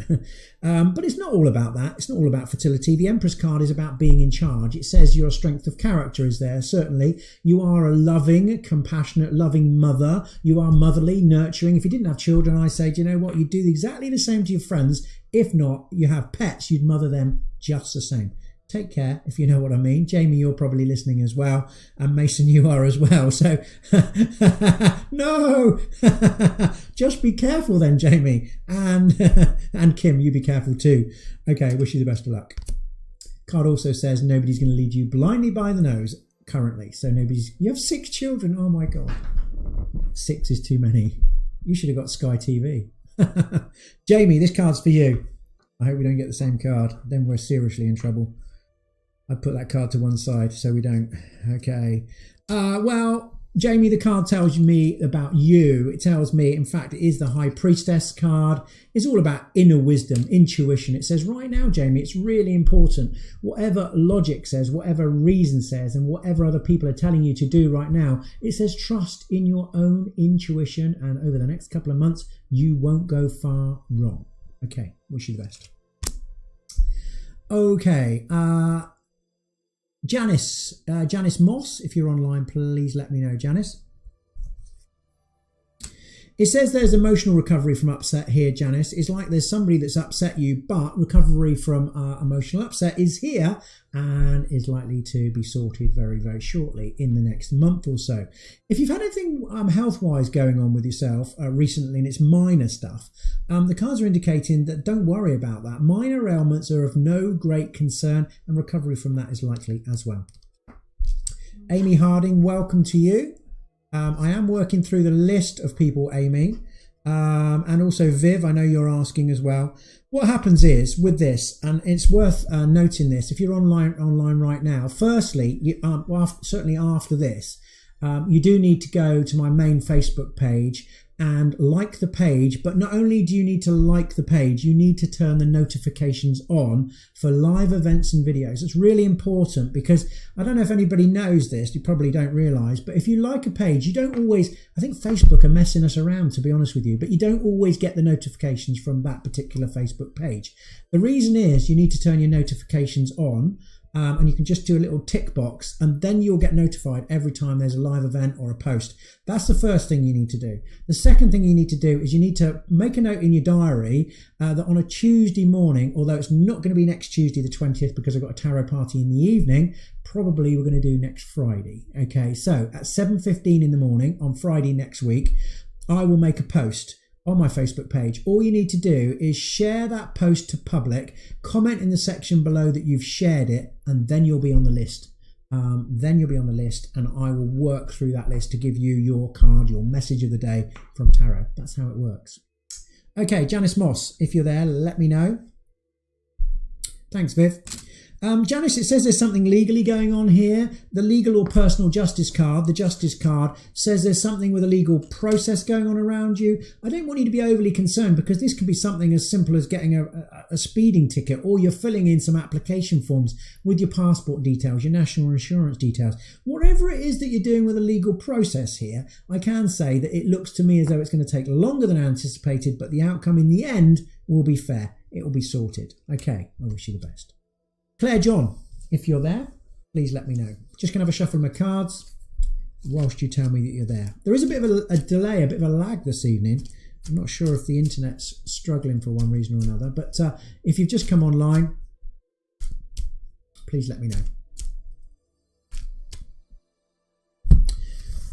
S1: But it's not all about that. It's not all about fertility. The Empress card is about being in charge. It says your strength of character is there. Certainly, you are a loving, compassionate, loving mother. You are motherly, nurturing. If you didn't have children, I say, do you know what? You'd do exactly the same to your friends. If not, you have pets, you'd mother them just the same. Take care, if you know what I mean. Jamie, you're probably listening as well. And Mason, you are as well. So, no! Just be careful then, Jamie. And Kim, you be careful too. Okay, wish you the best of luck. Card also says nobody's going to lead you blindly by the nose currently. So you have 6 children. Oh my God. 6 is too many. You should have got Sky TV. Jamie, this card's for you. I hope we don't get the same card. Then we're seriously in trouble. I put that card to one side so we don't. Okay. Well, Jamie, the card tells me about you. It tells me, in fact, it is the High Priestess card. It's all about inner wisdom, intuition. It says right now, Jamie, it's really important. Whatever logic says, whatever reason says, and whatever other people are telling you to do right now, it says trust in your own intuition. And over the next couple of months, you won't go far wrong. Okay. Wish you the best. Okay. Janice Moss, if you're online, please let me know, Janice. It says there's emotional recovery from upset here, Janice. It's like there's somebody that's upset you, but recovery from emotional upset is here and is likely to be sorted very, very shortly in the next month or so. If you've had anything health-wise going on with yourself recently, and it's minor stuff, the cards are indicating that don't worry about that. Minor ailments are of no great concern, and recovery from that is likely as well. Amy Harding, welcome to you. I am working through the list of people, Amy. And also Viv, I know you're asking as well. What happens is with this, and it's worth noting this, if you're online right now, firstly, certainly after this, you do need to go to my main Facebook page and like the page. But not only do you need to like the page, you need to turn the notifications on for live events and videos. It's really important because I don't know if anybody knows this, you probably don't realize, but if you like a page, you don't always, I think Facebook are messing us around, to be honest with you, but you don't always get the notifications from that particular Facebook page. The reason is you need to turn your notifications on. And you can just do a little tick box and then you'll get notified every time there's a live event or a post. That's the first thing you need to do. The second thing you need to do is you need to make a note in your diary that on a Tuesday morning, although it's not going to be next Tuesday the 20th because I've got a tarot party in the evening, probably we're going to do next Friday. Okay, so at 7:15 in the morning on Friday next week, I will make a post on my Facebook page. All you need to do is share that post to public, comment in the section below that you've shared it, and then you'll be on the list. Then you'll be on the list and I will work through that list to give you your card, your message of the day from tarot. That's how it works. Okay, Janice Moss, if you're there, let me know. Thanks, Viv. Janice, it says there's something legally going on here. The legal or personal justice card, the justice card, says there's something with a legal process going on around you. I don't want you to be overly concerned because this could be something as simple as getting a speeding ticket, or you're filling in some application forms with your passport details, your national insurance details. Whatever it is that you're doing with a legal process here, I can say that it looks to me as though it's going to take longer than anticipated, but the outcome in the end will be fair. It will be sorted. Okay, I wish you the best. Claire John, if you're there, please let me know. Just going to have a shuffle of my cards whilst you tell me that you're there. There is a bit of a delay, a bit of a lag this evening. I'm not sure if the internet's struggling for one reason or another, but if you've just come online, please let me know.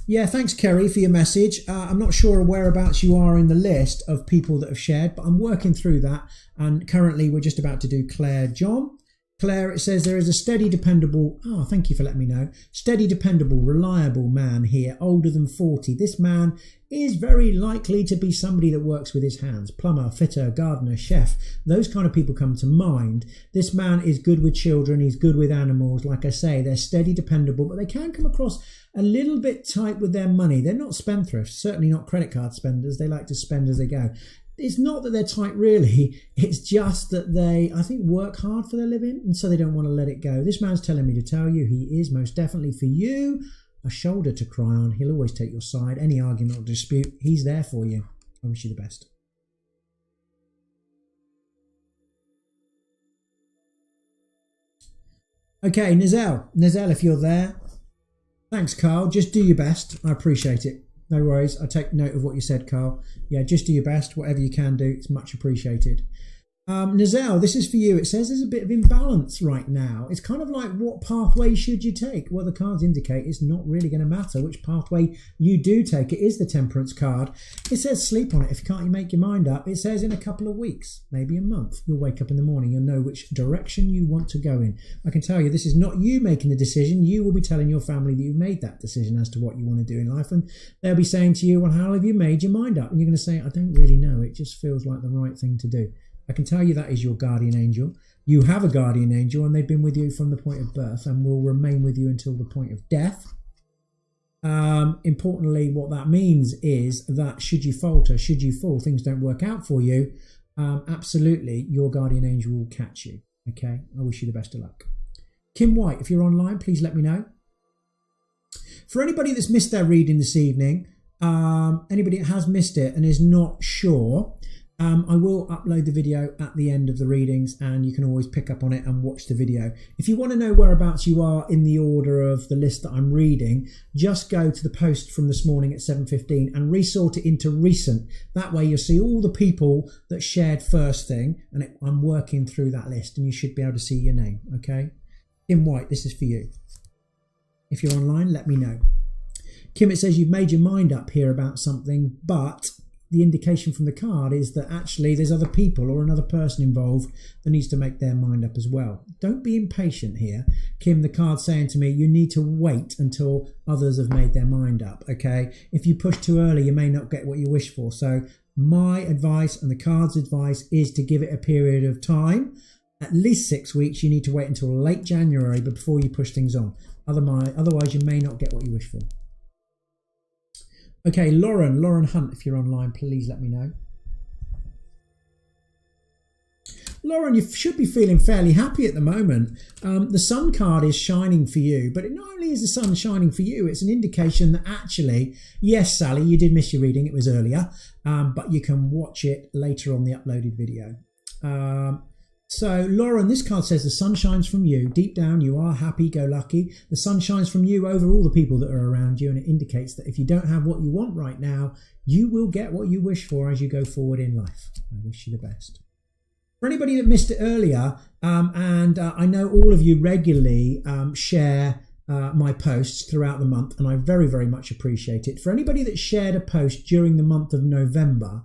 S1: Yeah, thanks, Kerry, for your message. I'm not sure whereabouts you are in the list of people that have shared, but I'm working through that. And currently, we're just about to do Claire John. Claire, it says there is a steady, dependable, thank you for letting me know, steady, dependable, reliable man here, older than 40. This man is very likely to be somebody that works with his hands. Plumber, fitter, gardener, chef, those kind of people come to mind. This man is good with children, he's good with animals. Like I say, they're steady, dependable, but they can come across a little bit tight with their money. They're not spendthrifts, certainly not credit card spenders. They like to spend as they go. It's not that they're tight really, it's just that they, I think, work hard for their living and so they don't want to let it go. This man's telling me to tell you he is most definitely for you a shoulder to cry on. He'll always take your side. Any argument or dispute, he's there for you. I wish you the best. Okay, Nizelle, if you're there. Thanks, Carl. Just do your best. I appreciate it. No worries. I take note of what you said, Carl. Yeah, just do your best. Whatever you can do, it's much appreciated. Nizelle, this is for you. It says there's a bit of imbalance right now. It's kind of like, what pathway should you take? Well, the cards indicate it's not really going to matter which pathway you do take. It is the Temperance card. It says sleep on it. If you can't make your mind up, it says in a couple of weeks, maybe a month, you'll wake up in the morning. You'll know which direction you want to go in. I can tell you this is not you making the decision. You will be telling your family that you've made that decision as to what you want to do in life. And they'll be saying to you, well, how have you made your mind up? And you're going to say, I don't really know. It just feels like the right thing to do. I can tell you that is your guardian angel. You have a guardian angel and they've been with you from the point of birth and will remain with you until the point of death. Importantly, what that means is that should you falter, should you fall, things don't work out for you, absolutely your guardian angel will catch you. Okay, I wish you the best of luck. Kim White, if you're online, please let me know. For anybody that's missed their reading this evening, anybody that has missed it and is not sure, I will upload the video at the end of the readings and you can always pick up on it and watch the video. If you want to know whereabouts you are in the order of the list that I'm reading, just go to the post from this morning at 7:15 and resort it into recent. That way you'll see all the people that shared first thing and I'm working through that list and you should be able to see your name, okay? Kim White, this is for you. If you're online, let me know. Kim, it says you've made your mind up here about something, but the indication from the card is that actually there's other people or another person involved that needs to make their mind up as well. Don't be impatient here. Kim, the card's saying to me, you need to wait until others have made their mind up, okay? If you push too early, you may not get what you wish for. So My advice and the card's advice is to give it a period of time, at least 6 weeks. You need to wait until late January before you push things on. Otherwise you may not get what you wish for. Okay, Lauren Hunt, if you're online, please let me know. Lauren, you should be feeling fairly happy at the moment. The sun card is shining for you, but not only is the sun shining for you, it's an indication that actually, yes, Sally, you did miss your reading. It was earlier, but you can watch it later on the uploaded video. So, Lauren, this card says the sun shines from you. Deep down, you are happy-go-lucky. The sun shines from you over all the people that are around you, and it indicates that if you don't have what you want right now, you will get what you wish for as you go forward in life. I wish you the best. For anybody that missed it earlier, I know all of you regularly share my posts throughout the month, and I very, very much appreciate it. For anybody that shared a post during the month of November,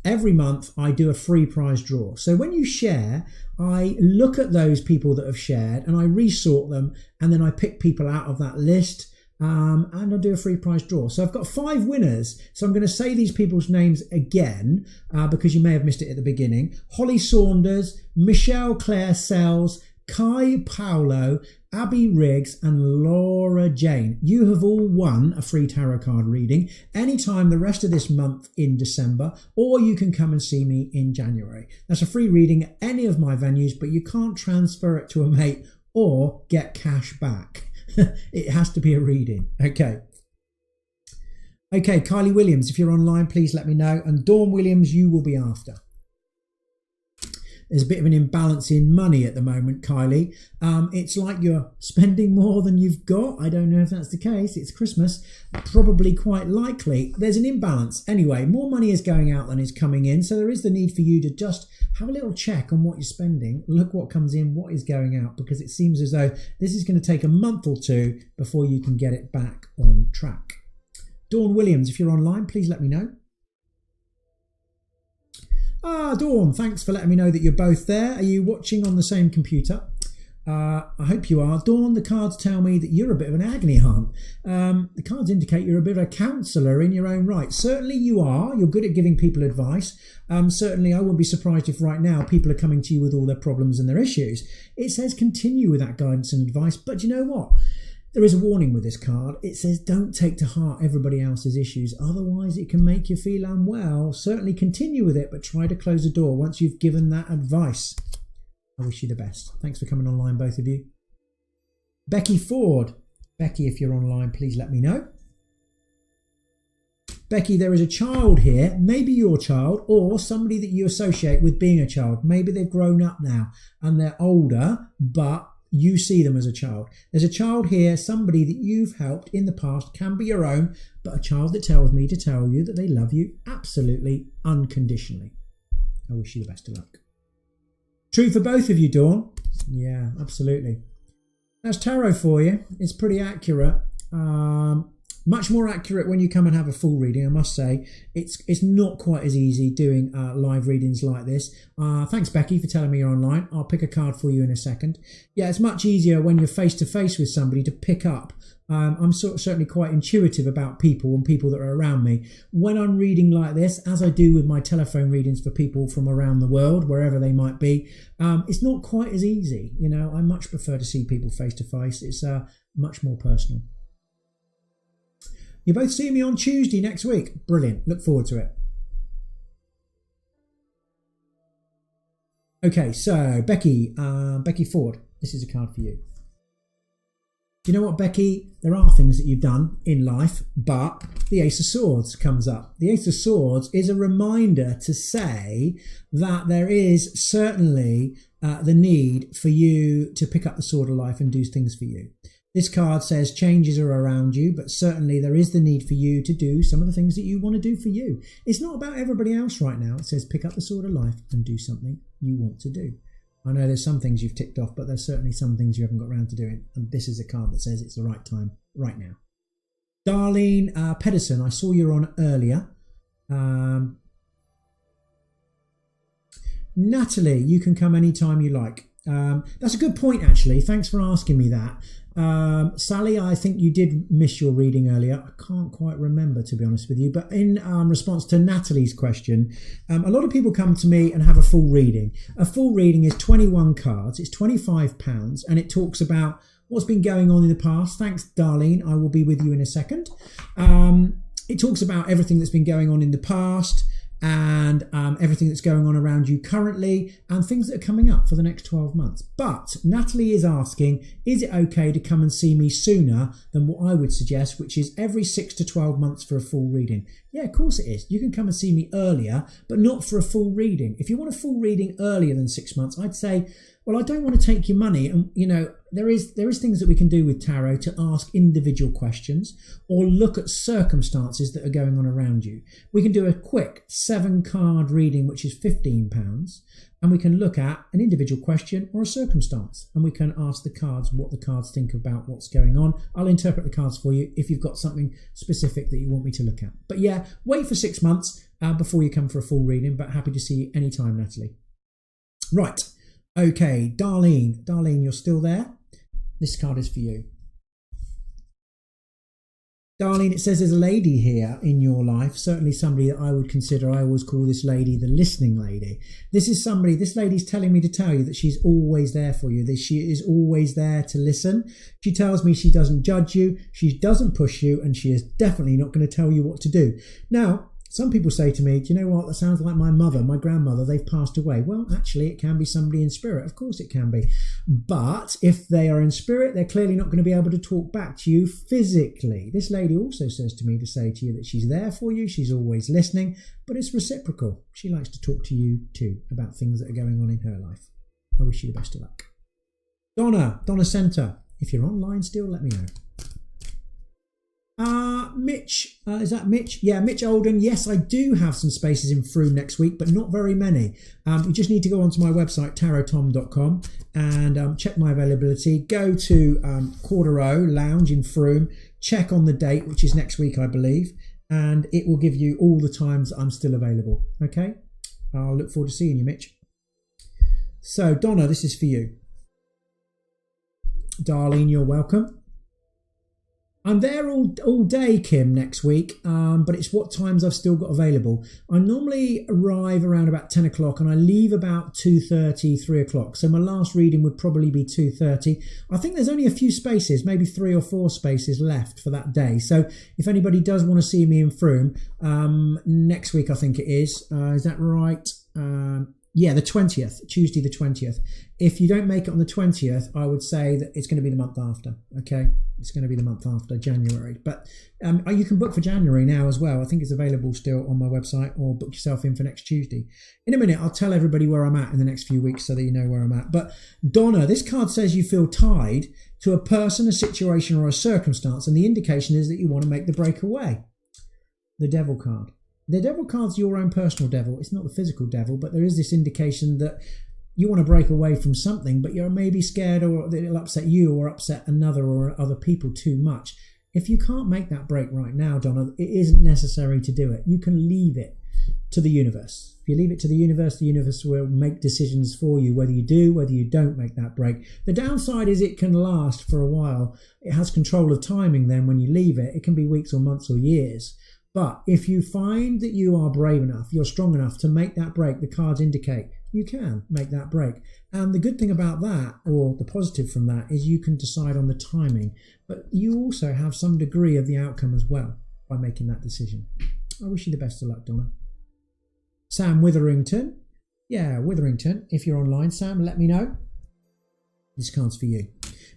S1: every month I do a free prize draw. So when you share, I look at those people that have shared and I resort them, and then I pick people out of that list. And I'll do a free prize draw. So I've got 5 winners. So I'm going to say these people's names again because you may have missed it at the beginning. Holly Saunders, Michelle Claire Sells, Kai Paolo, Abby Riggs and Laura Jane. You have all won a free tarot card reading anytime the rest of this month in December, or you can come and see me in January. That's a free reading at any of my venues, but you can't transfer it to a mate or get cash back. It has to be a reading. Okay, Kylie Williams, if you're online, please let me know. And Dawn Williams, you will be after. There's a bit of an imbalance in money at the moment, Kylie. It's like you're spending more than you've got. I don't know if that's the case. It's Christmas. Probably quite likely. There's an imbalance. Anyway, more money is going out than is coming in. So there is the need for you to just have a little check on what you're spending. Look what comes in, what is going out, because it seems as though this is going to take a month or two before you can get it back on track. Dawn Williams, if you're online, please let me know. Dawn, thanks for letting me know that you're both there. Are you watching on the same computer? I hope you are. Dawn, the cards tell me that you're a bit of an agony aunt. The cards indicate you're a bit of a counsellor in your own right. Certainly you are. You're good at giving people advice. Certainly I wouldn't be surprised if right now people are coming to you with all their problems and their issues. It says continue with that guidance and advice, but you know what? There is a warning with this card. It says don't take to heart everybody else's issues, otherwise it can make you feel unwell. Certainly continue with it, but try to close the door once you've given that advice. I wish you the best. Thanks for coming online, both of you. Becky Ford. Becky, if you're online, please let me know. Becky, there is a child here, maybe your child or somebody that you associate with being a child. Maybe they've grown up now and they're older, but you see them as a child. There's a child here, somebody that you've helped in the past, can be your own, but a child that tells me to tell you that they love you absolutely unconditionally. I wish you the best of luck. True for both of you, Dawn. Yeah, absolutely. That's tarot for you. It's pretty accurate. Much more accurate when you come and have a full reading, I must say. It's not quite as easy doing live readings like this. Thanks, Becky, for telling me you're online. I'll pick a card for you in a second. Yeah, it's much easier when you're face-to-face with somebody to pick up. I'm certainly quite intuitive about people and people that are around me. When I'm reading like this, as I do with my telephone readings for people from around the world, wherever they might be, it's not quite as easy. You know, I much prefer to see people face-to-face. It's much more personal. You both see me on Tuesday next week. Brilliant. Look forward to it. Okay, so Becky Ford, this is a card for you. You know what, Becky? There are things that you've done in life, but the Ace of Swords comes up. The Ace of Swords is a reminder to say that there is certainly the need for you to pick up the sword of life and do things for you. This card says changes are around you, but certainly there is the need for you to do some of the things that you want to do for you. It's not about everybody else right now. It says pick up the sword of life and do something you want to do. I know there's some things you've ticked off, but there's certainly some things you haven't got around to doing. And this is a card that says it's the right time right now. Darlene Pedersen, I saw you on earlier. Natalie, you can come anytime you like. That's a good point, actually. Thanks for asking me that. Sally, I think you did miss your reading earlier. I can't quite remember, to be honest with you. But in response to Natalie's question, a lot of people come to me and have a full reading. A full reading is 21 cards. It's £25, and it talks about what's been going on in the past. Thanks, Darlene. I will be with you in a second. It talks about everything that's been going on in the past, and everything that's going on around you currently, and things that are coming up for the next 12 months. But Natalie is asking, is it okay to come and see me sooner than what I would suggest, which is every 6 to 12 months for a full reading? Yeah, of course it is. You can come and see me earlier, but not for a full reading. If you want a full reading earlier than 6 months, I'd say, well, I don't want to take your money. And, you know, there is things that we can do with tarot to ask individual questions or look at circumstances that are going on around you. We can do a quick 7-card reading, which is £15, and we can look at an individual question or a circumstance, and we can ask the cards what the cards think about what's going on. I'll interpret the cards for you if you've got something specific that you want me to look at. But yeah, wait for 6 months before you come for a full reading, but happy to see you anytime, Natalie. Right. Okay, Darlene, you're still there? This card is for you. Darlene, it says there's a lady here in your life, certainly somebody that I would consider, I always call this lady the listening lady. This lady's telling me to tell you that she's always there for you, that she is always there to listen. She tells me she doesn't judge you, she doesn't push you, and she is definitely not going to tell you what to do. Now, some people say to me, do you know what, that sounds like my mother, my grandmother, they've passed away. Well, actually, it can be somebody in spirit. Of course it can be. But if they are in spirit, they're clearly not going to be able to talk back to you physically. This lady also says to me to say to you that she's there for you, she's always listening, but it's reciprocal. She likes to talk to you too about things that are going on in her life. I wish you the best of luck. Donna Center, if you're online still, let me know. Mitch, is that Mitch? Yeah, Mitch Olden. Yes, I do have some spaces in Froome next week, but not very many. You just need to go onto my website, tarottom.com, and check my availability. Go to Quarter Lounge in Froome, check on the date, which is next week, I believe, and it will give you all the times I'm still available. Okay? I'll look forward to seeing you, Mitch. So, Donna, this is for you. Darlene, you're welcome. I'm there all day, Kim, next week, but it's what times I've still got available. I normally arrive around about 10 o'clock and I leave about 2:30, 3 o'clock. So my last reading would probably be 2:30. I think there's only a few spaces, maybe 3 or 4 spaces left for that day. So if anybody does want to see me in Froome, next week I think it is. Is that right? Yeah, the 20th, Tuesday the 20th. If you don't make it on the 20th, I would say that it's going to be the month after, okay? It's going to be the month after, January. But you can book for January now as well. I think it's available still on my website, or book yourself in for next Tuesday. In a minute, I'll tell everybody where I'm at in the next few weeks so that you know where I'm at. But Donna, this card says you feel tied to a person, a situation, or a circumstance, and the indication is that you want to make the break away. The Devil card. The Devil card's your own personal devil. It's not the physical devil, but there is this indication that you want to break away from something, but you're maybe scared or that it'll upset you or upset another or other people too much. If you can't make that break right now, Donna, it isn't necessary to do it. You can leave it to the universe. If you leave it to the universe will make decisions for you, whether you do, whether you don't make that break. The downside is it can last for a while. It has control of timing then when you leave it. It can be weeks or months or years. But if you find that you are brave enough, you're strong enough to make that break, the cards indicate you can make that break. And the good thing about that, or the positive from that, is you can decide on the timing. But you also have some degree of the outcome as well by making that decision. I wish you the best of luck, Donna. Sam Witherington. Yeah, Witherington. If you're online, Sam, let me know. This card's for you.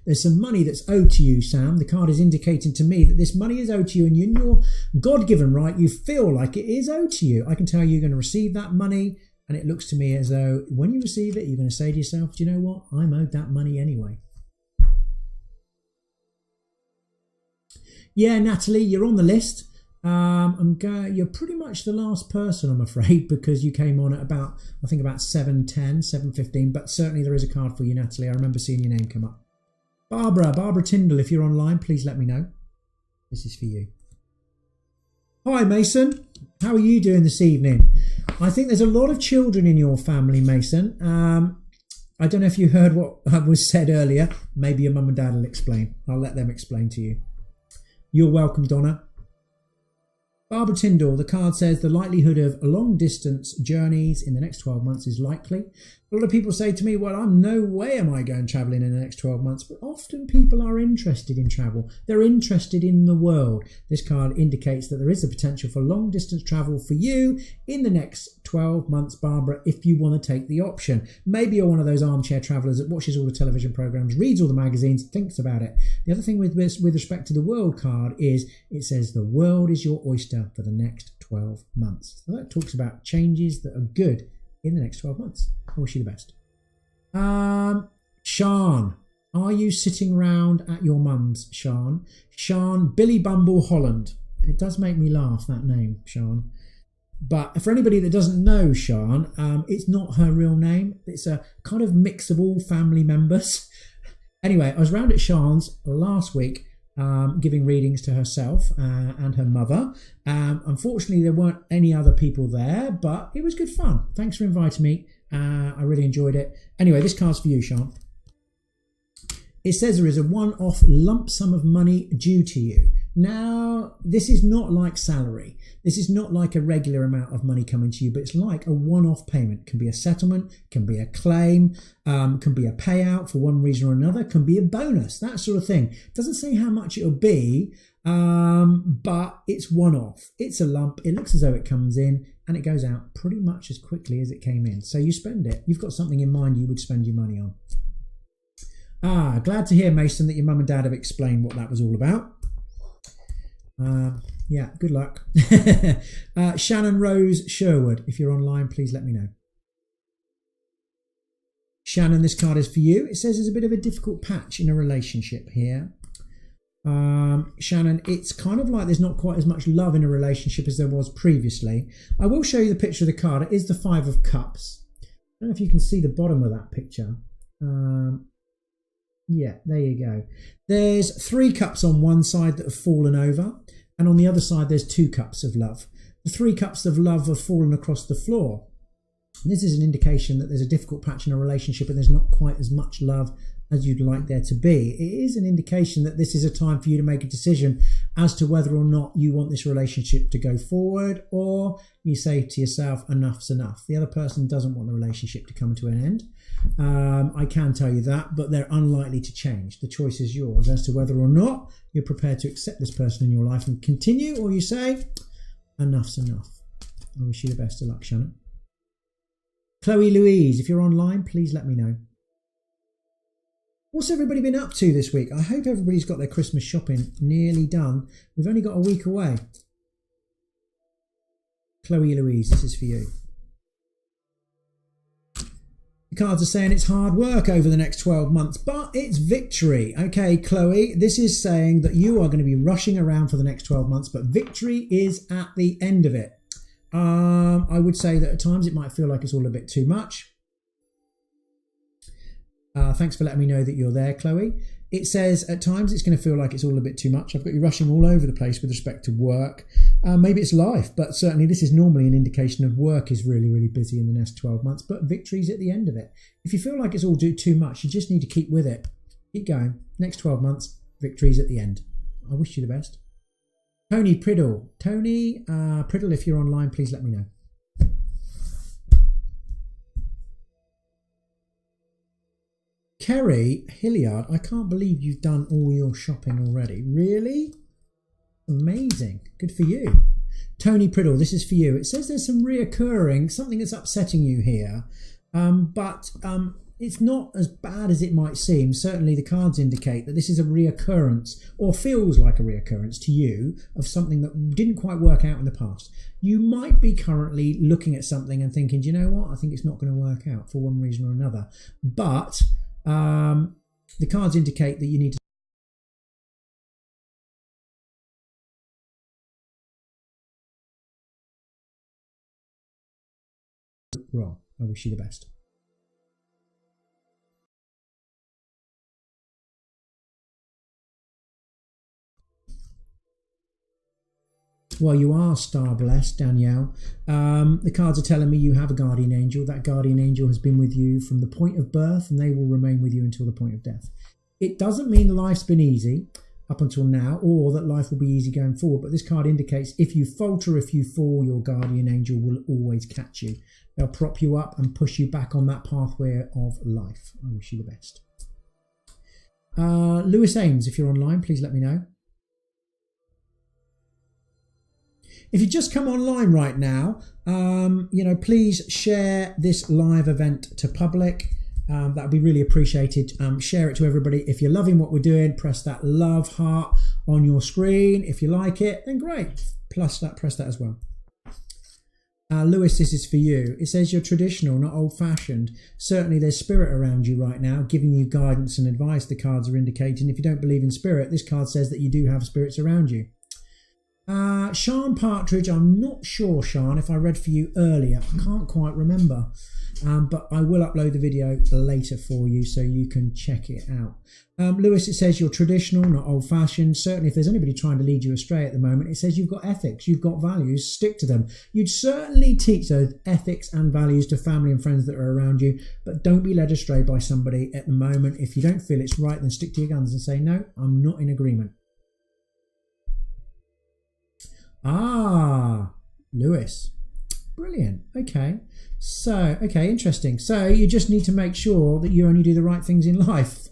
S1: There's some money that's owed to you, Sam. The card is indicating to me that this money is owed to you, and in your God-given right, you feel like it is owed to you. I can tell you're going to receive that money, and it looks to me as though when you receive it, you're going to say to yourself, do you know what? I'm owed that money anyway. Yeah, Natalie, you're on the list. You're pretty much the last person, I'm afraid, because you came on at about, I think about 7:10, 7:15, but certainly there is a card for you, Natalie. I remember seeing your name come up. Barbara Tyndall, if you're online, please let me know. This is for you. Hi, Mason. How are you doing this evening? I think there's a lot of children in your family, Mason. I don't know if you heard what was said earlier. Maybe your mum and dad will explain. I'll let them explain to you. You're welcome, Donna. Barbara Tyndall, the card says the likelihood of long distance journeys in the next 12 months is likely. A lot of people say to me, well, I'm no way am I going travelling in the next 12 months. But often people are interested in travel. They're interested in the world. This card indicates that there is a potential for long distance travel for you in the next 12 months, Barbara, if you want to take the option. Maybe you're one of those armchair travellers that watches all the television programmes, reads all the magazines, thinks about it. The other thing with respect to the world card is it says the world is your oyster for the next 12 months. So that talks about changes that are good in the next 12 months. I wish you the best. Sean, are you sitting round at your mum's, Sean? Sean Billy Bumble Holland. It does make me laugh, that name, Sean. But for anybody that doesn't know Sean, it's not her real name. It's a kind of mix of all family members. Anyway, I was round at Sean's last week giving readings to herself and her mother. Unfortunately, there weren't any other people there, but it was good fun. Thanks for inviting me. I really enjoyed it. Anyway, this card's for you, Sean. It says there is a one-off lump sum of money due to you. Now, this is not like salary. This is not like a regular amount of money coming to you, but it's like a one-off payment. It can be a settlement, can be a claim, can be a payout for one reason or another, can be a bonus, that sort of thing. It doesn't say how much it'll be, but it's one-off. It's a lump. It looks as though it comes in and it goes out pretty much as quickly as it came in. So you spend it. You've got something in mind you would spend your money on. Glad to hear, Mason, that your mum and dad have explained what that was all about. Yeah, good luck. Shannon Rose Sherwood, if you're online, please let me know. Shannon, this card is for you. It says there's a bit of a difficult patch in a relationship here. Shannon, it's kind of like there's not quite as much love in a relationship as there was previously. I will show you the picture of the card. It is the Five of Cups. I don't know if you can see the bottom of that picture. Yeah, there you go. There's 3 cups on one side that have fallen over, and on the other side there's 2 cups of love. The 3 cups of love have fallen across the floor. And this is an indication that there's a difficult patch in a relationship and there's not quite as much love as you'd like there to be. It is an indication that this is a time for you to make a decision as to whether or not you want this relationship to go forward, or you say to yourself, enough's enough. The other person doesn't want the relationship to come to an end. I can tell you that, but they're unlikely to change. The choice is yours as to whether or not you're prepared to accept this person in your life and continue, or you say, enough's enough. I wish you the best of luck, Shannon. Chloe Louise, if you're online, please let me know. What's everybody been up to this week? I hope everybody's got their Christmas shopping nearly done. We've only got a week away. Chloe Louise, this is for you. The cards are saying it's hard work over the next 12 months, but it's victory. Okay, Chloe, this is saying that you are going to be rushing around for the next 12 months, but victory is at the end of it. I would say that at times it might feel like it's all a bit too much. Thanks for letting me know that you're there, Chloe. It says at times it's going to feel like it's all a bit too much. I've got you rushing all over the place with respect to work. Maybe it's life, but certainly this is normally an indication of work is really, really busy in the next 12 months, but victory's at the end of it. If you feel like it's all too much, you just need to keep with it. Keep going. Next 12 months, victory's at the end. I wish you the best. Tony Priddle. Tony Priddle, if you're online, please let me know. Kerry Hilliard, I can't believe you've done all your shopping already. Really? Amazing. Good for you. Tony Priddle, this is for you. It says there's some reoccurring, something that's upsetting you here, but it's not as bad as it might seem. Certainly the cards indicate that this is a reoccurrence, or feels like a reoccurrence to you, of something that didn't quite work out in the past. You might be currently looking at something and thinking, do you know what? I think it's not going to work out for one reason or another. But the cards indicate that you need to wrong. I wish you the best. Well, you are star blessed, Danielle. The cards are telling me you have a guardian angel. That guardian angel has been with you from the point of birth, and they will remain with you until the point of death. It doesn't mean life's been easy up until now, or that life will be easy going forward, but this card indicates if you falter, if you fall, your guardian angel will always catch you. They'll prop you up and push you back on that pathway of life. I wish you the best. Lewis Ames, if you're online, please let me know. If you just come online right now, please share this live event to public. That would be really appreciated. Share it to everybody. If you're loving what we're doing, press that love heart on your screen. If you like it, then great. Plus that, press that as well. Lewis, this is for you. It says you're traditional, not old-fashioned. Certainly there's spirit around you right now, giving you guidance and advice, the cards are indicating. If you don't believe in spirit, this card says that you do have spirits around you. Sean Partridge, I'm not sure, Sean, if I read for you earlier. I can't quite remember. But I will upload the video later for you so you can check it out. Lewis, it says you're traditional, not old-fashioned. Certainly, if there's anybody trying to lead you astray at the moment, it says you've got ethics, you've got values, stick to them. You'd certainly teach those ethics and values to family and friends that are around you, but don't be led astray by somebody at the moment. If you don't feel it's right, then stick to your guns and say, no, I'm not in agreement. Ah, Lewis. Brilliant. Okay. So, interesting. So you just need to make sure that you only do the right things in life.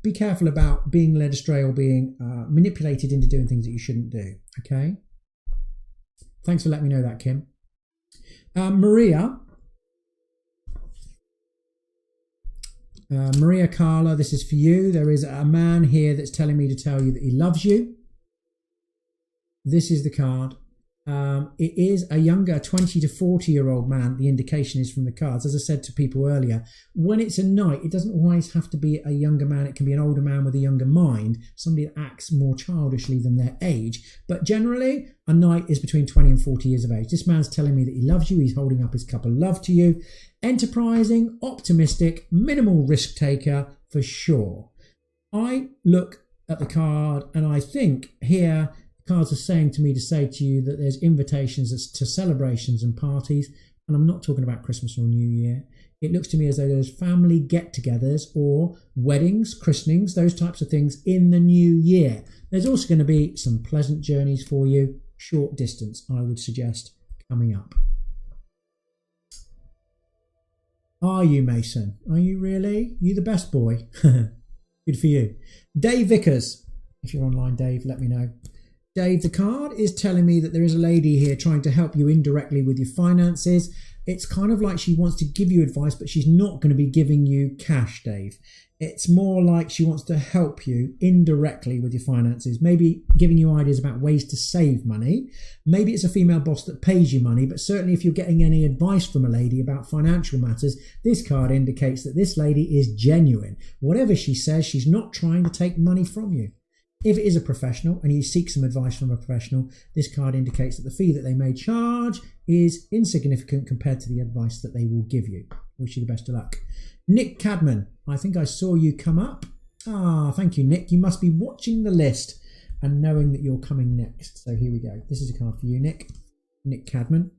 S1: Be careful about being led astray or being manipulated into doing things that you shouldn't do. Okay. Thanks for letting me know that, Kim. Maria Carla, this is for you. There is a man here that's telling me to tell you that he loves you. This is the card. It is a younger 20 to 40-year-old man. The indication is from the cards. As I said to people earlier, when it's a knight, it doesn't always have to be a younger man. It can be an older man with a younger mind, somebody that acts more childishly than their age. But generally, a knight is between 20 and 40 years of age. This man's telling me that he loves you. He's holding up his cup of love to you. Enterprising, optimistic, minimal risk taker for sure. I look at the card and I think here, cards are saying to me to say to you that there's invitations to celebrations and parties, and I'm not talking about Christmas or New Year. It looks to me as though there's family get-togethers or weddings, christenings, those types of things in the new year. There's also going to be some pleasant journeys for you, short distance, I would suggest, coming up. Are you, Mason? Are you really? You the best boy. Good for you. Dave Vickers, if you're online, Dave, let me know. Dave, the card is telling me that there is a lady here trying to help you indirectly with your finances. It's kind of like she wants to give you advice, but she's not going to be giving you cash, Dave. It's more like she wants to help you indirectly with your finances, maybe giving you ideas about ways to save money. Maybe it's a female boss that pays you money, but certainly if you're getting any advice from a lady about financial matters, this card indicates that this lady is genuine. Whatever she says, she's not trying to take money from you. If it is a professional and you seek some advice from a professional, this card indicates that the fee that they may charge is insignificant compared to the advice that they will give you. Wish you the best of luck. Nick Cadman, I think I saw you come up. Ah, thank you, Nick. You must be watching the list and knowing that you're coming next. So here we go. This is a card for you, Nick. Nick Cadman.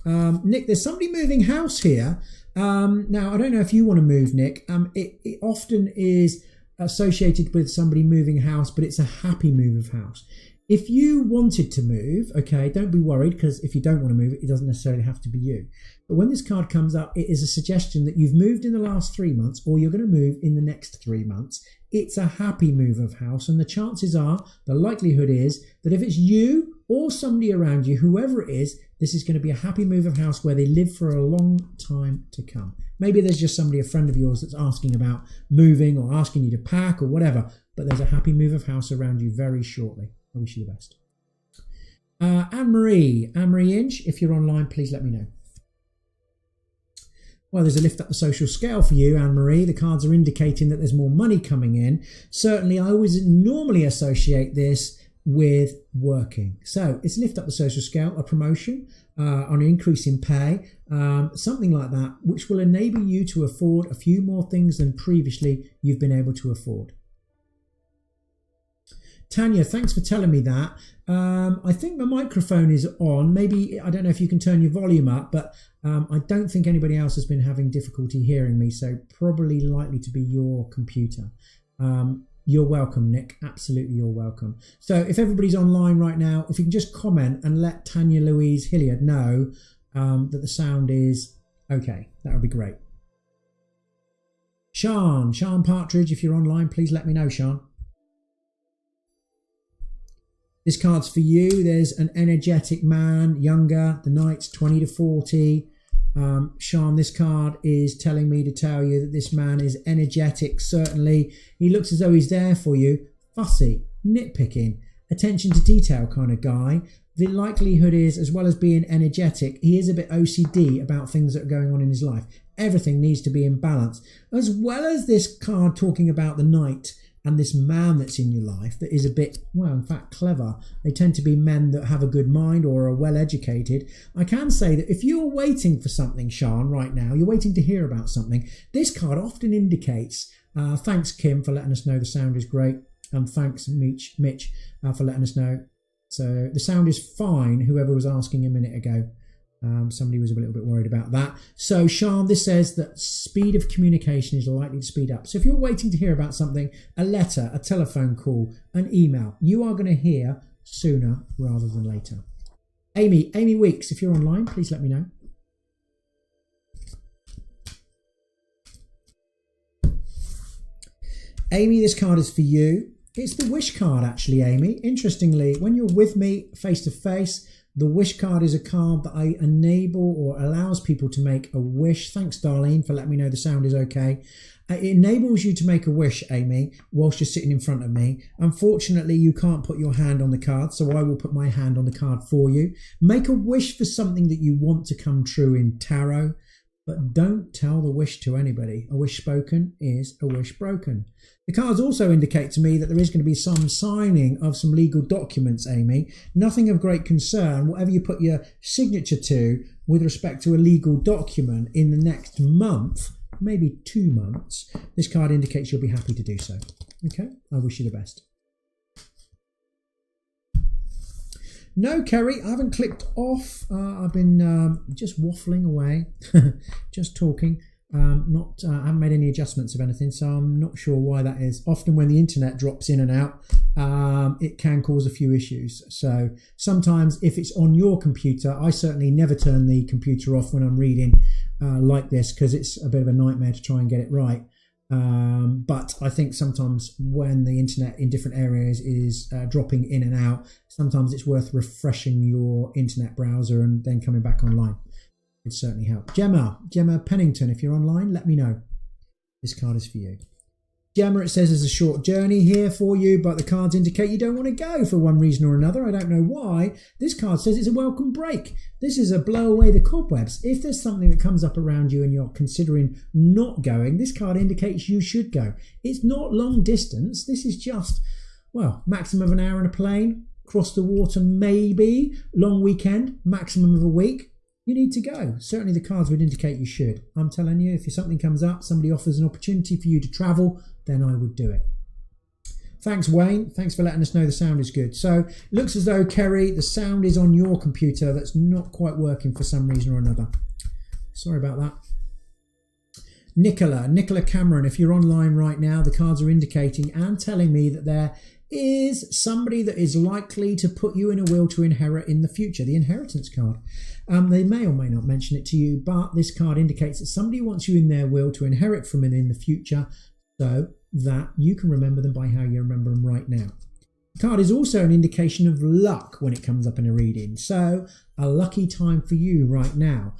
S1: Nick, there's somebody moving house here. Now, I don't know if you want to move, Nick. It often is associated with somebody moving house, but it's a happy move of house. If you wanted to move, okay, don't be worried, because if you don't want to move, it doesn't necessarily have to be you. But when this card comes up, it is a suggestion that you've moved in the last 3 months, or you're going to move in the next 3 months. It's a happy move of house, and the chances are, the likelihood is that if it's you or somebody around you, whoever it is, this is going to be a happy move of house where they live for a long time to come. Maybe there's just somebody, a friend of yours, that's asking about moving or asking you to pack or whatever, but there's a happy move of house around you very shortly. I wish you the best. Anne-Marie Inch, if you're online, please let me know. Well, there's a lift up the social scale for you, Anne-Marie. The cards are indicating that there's more money coming in. Certainly, I always normally associate this with working. So it's lift up the social scale, a promotion, an increase in pay, something like that, which will enable you to afford a few more things than previously you've been able to afford. Tanya, thanks for telling me that. I think the microphone is on. Maybe, I don't know if you can turn your volume up, but I don't think anybody else has been having difficulty hearing me, so probably likely to be your computer. You're welcome, Nick. Absolutely, you're welcome. So if everybody's online right now, if you can just comment and let Tanya Louise Hilliard know that the sound is okay, that would be great. Sean Partridge, if you're online, please let me know, Sean. This card's for you. There's an energetic man, younger, the Knight's 20 to 40. Sean, this card is telling me to tell you that this man is energetic, certainly. He looks as though he's there for you. Fussy, nitpicking, attention to detail kind of guy. The likelihood is, as well as being energetic, he is a bit OCD about things that are going on in his life. Everything needs to be in balance. As well as this card talking about the Knight and this man that's in your life that is a bit, well, in fact, clever. They tend to be men that have a good mind or are well educated. I can say that if you're waiting for something, Sean, right now, you're waiting to hear about something, this card often indicates, thanks, Kim, for letting us know the sound is great. And thanks, Mitch, for letting us know. So the sound is fine, whoever was asking a minute ago. Somebody was a little bit worried about that. So Sean, this says that speed of communication is likely to speed up. So if you're waiting to hear about something, a letter, a telephone call, an email, you are going to hear sooner rather than later. Amy Weeks, if you're online, please let me know. Amy, this card is for you. It's the wish card, actually, Amy. Interestingly, when you're with me face to face, the wish card is a card that I enable or allows people to make a wish. Thanks, Darlene, for letting me know the sound is okay. It enables you to make a wish, Amy, whilst you're sitting in front of me. Unfortunately, you can't put your hand on the card, so I will put my hand on the card for you. Make a wish for something that you want to come true in tarot, but don't tell the wish to anybody. A wish spoken is a wish broken. The cards also indicate to me that there is going to be some signing of some legal documents, Amy. Nothing of great concern. Whatever you put your signature to with respect to a legal document in the next month, maybe 2 months, this card indicates you'll be happy to do so. Okay? I wish you the best. No, Kerry, I haven't clicked off. I've been just waffling away, just talking. I haven't made any adjustments of anything, so I'm not sure why that is. Often when the internet drops in and out, it can cause a few issues. So sometimes if it's on your computer, I certainly never turn the computer off when I'm reading like this, because it's a bit of a nightmare to try and get it right. But I think sometimes when the internet in different areas is dropping in and out, sometimes it's worth refreshing your internet browser and then coming back online. It certainly help. Gemma Pennington, if you're online, let me know. This card is for you. Gemma, it says there's a short journey here for you, but the cards indicate you don't want to go for one reason or another. I don't know why. This card says it's a welcome break. This is a blow away the cobwebs. If there's something that comes up around you and you're considering not going, this card indicates you should go. It's not long distance. This is just, well, maximum of an hour in a plane, cross the water maybe, long weekend, maximum of a week. You need to go. Certainly the cards would indicate you should. I'm telling you, if something comes up, somebody offers an opportunity for you to travel, then I would do it. Thanks, Wayne. Thanks for letting us know the sound is good. So it looks as though, Kerry, the sound is on your computer that's not quite working for some reason or another. Sorry about that. Nicola Cameron, if you're online right now, the cards are indicating and telling me that there is somebody that is likely to put you in a will to inherit in the future, the inheritance card. They may or may not mention it to you, but this card indicates that somebody wants you in their will to inherit from them in the future, so that you can remember them by how you remember them right now. The card is also an indication of luck when it comes up in a reading, so a lucky time for you right now.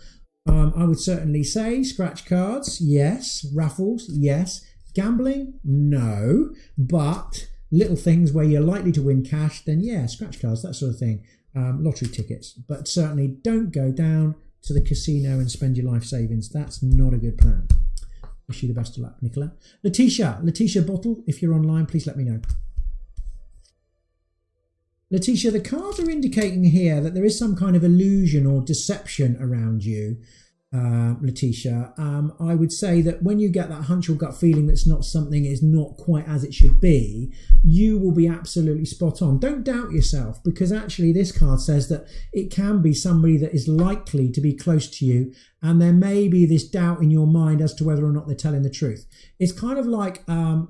S1: I would certainly say scratch cards, yes. Raffles, yes. Gambling, no. But little things where you're likely to win cash, then yeah, scratch cards, that sort of thing. Lottery tickets. But certainly don't go down to the casino and spend your life savings. That's not a good plan. Wish you the best of luck, Nicola. Letitia Bottle, if you're online, please let me know. Letitia, the cards are indicating here that there is some kind of illusion or deception around you. Letitia, I would say that when you get that hunch or gut feeling that something is not quite as it should be, you will be absolutely spot on. Don't doubt yourself, because actually this card says that it can be somebody that is likely to be close to you, and there may be this doubt in your mind as to whether or not they're telling the truth. It's kind of like,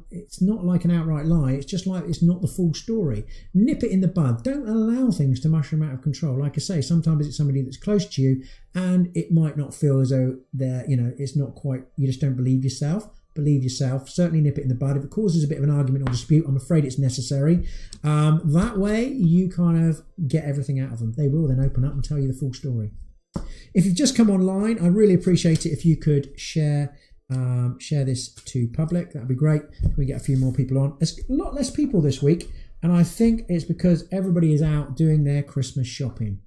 S1: it's not like an outright lie, it's just like it's not the full story. Nip it in the bud. Don't allow things to mushroom out of control. Like I say, sometimes it's somebody that's close to you and it might not feel as though they're, it's not quite, you just don't believe yourself. Believe yourself. Certainly nip it in the bud. If it causes a bit of an argument or dispute, I'm afraid it's necessary. That way you kind of get everything out of them. They will then open up and tell you the full story. If you've just come online, I'd really appreciate it if you could share this to public. That'd be great. We get a few more people on. There's a lot less people this week, and I think it's because everybody is out doing their Christmas shopping.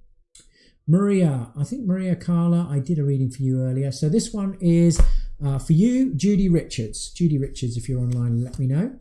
S1: Maria, I think Maria Carla, I did a reading for you earlier. So this one is for you, Judy Richards. Judy Richards, if you're online, let me know.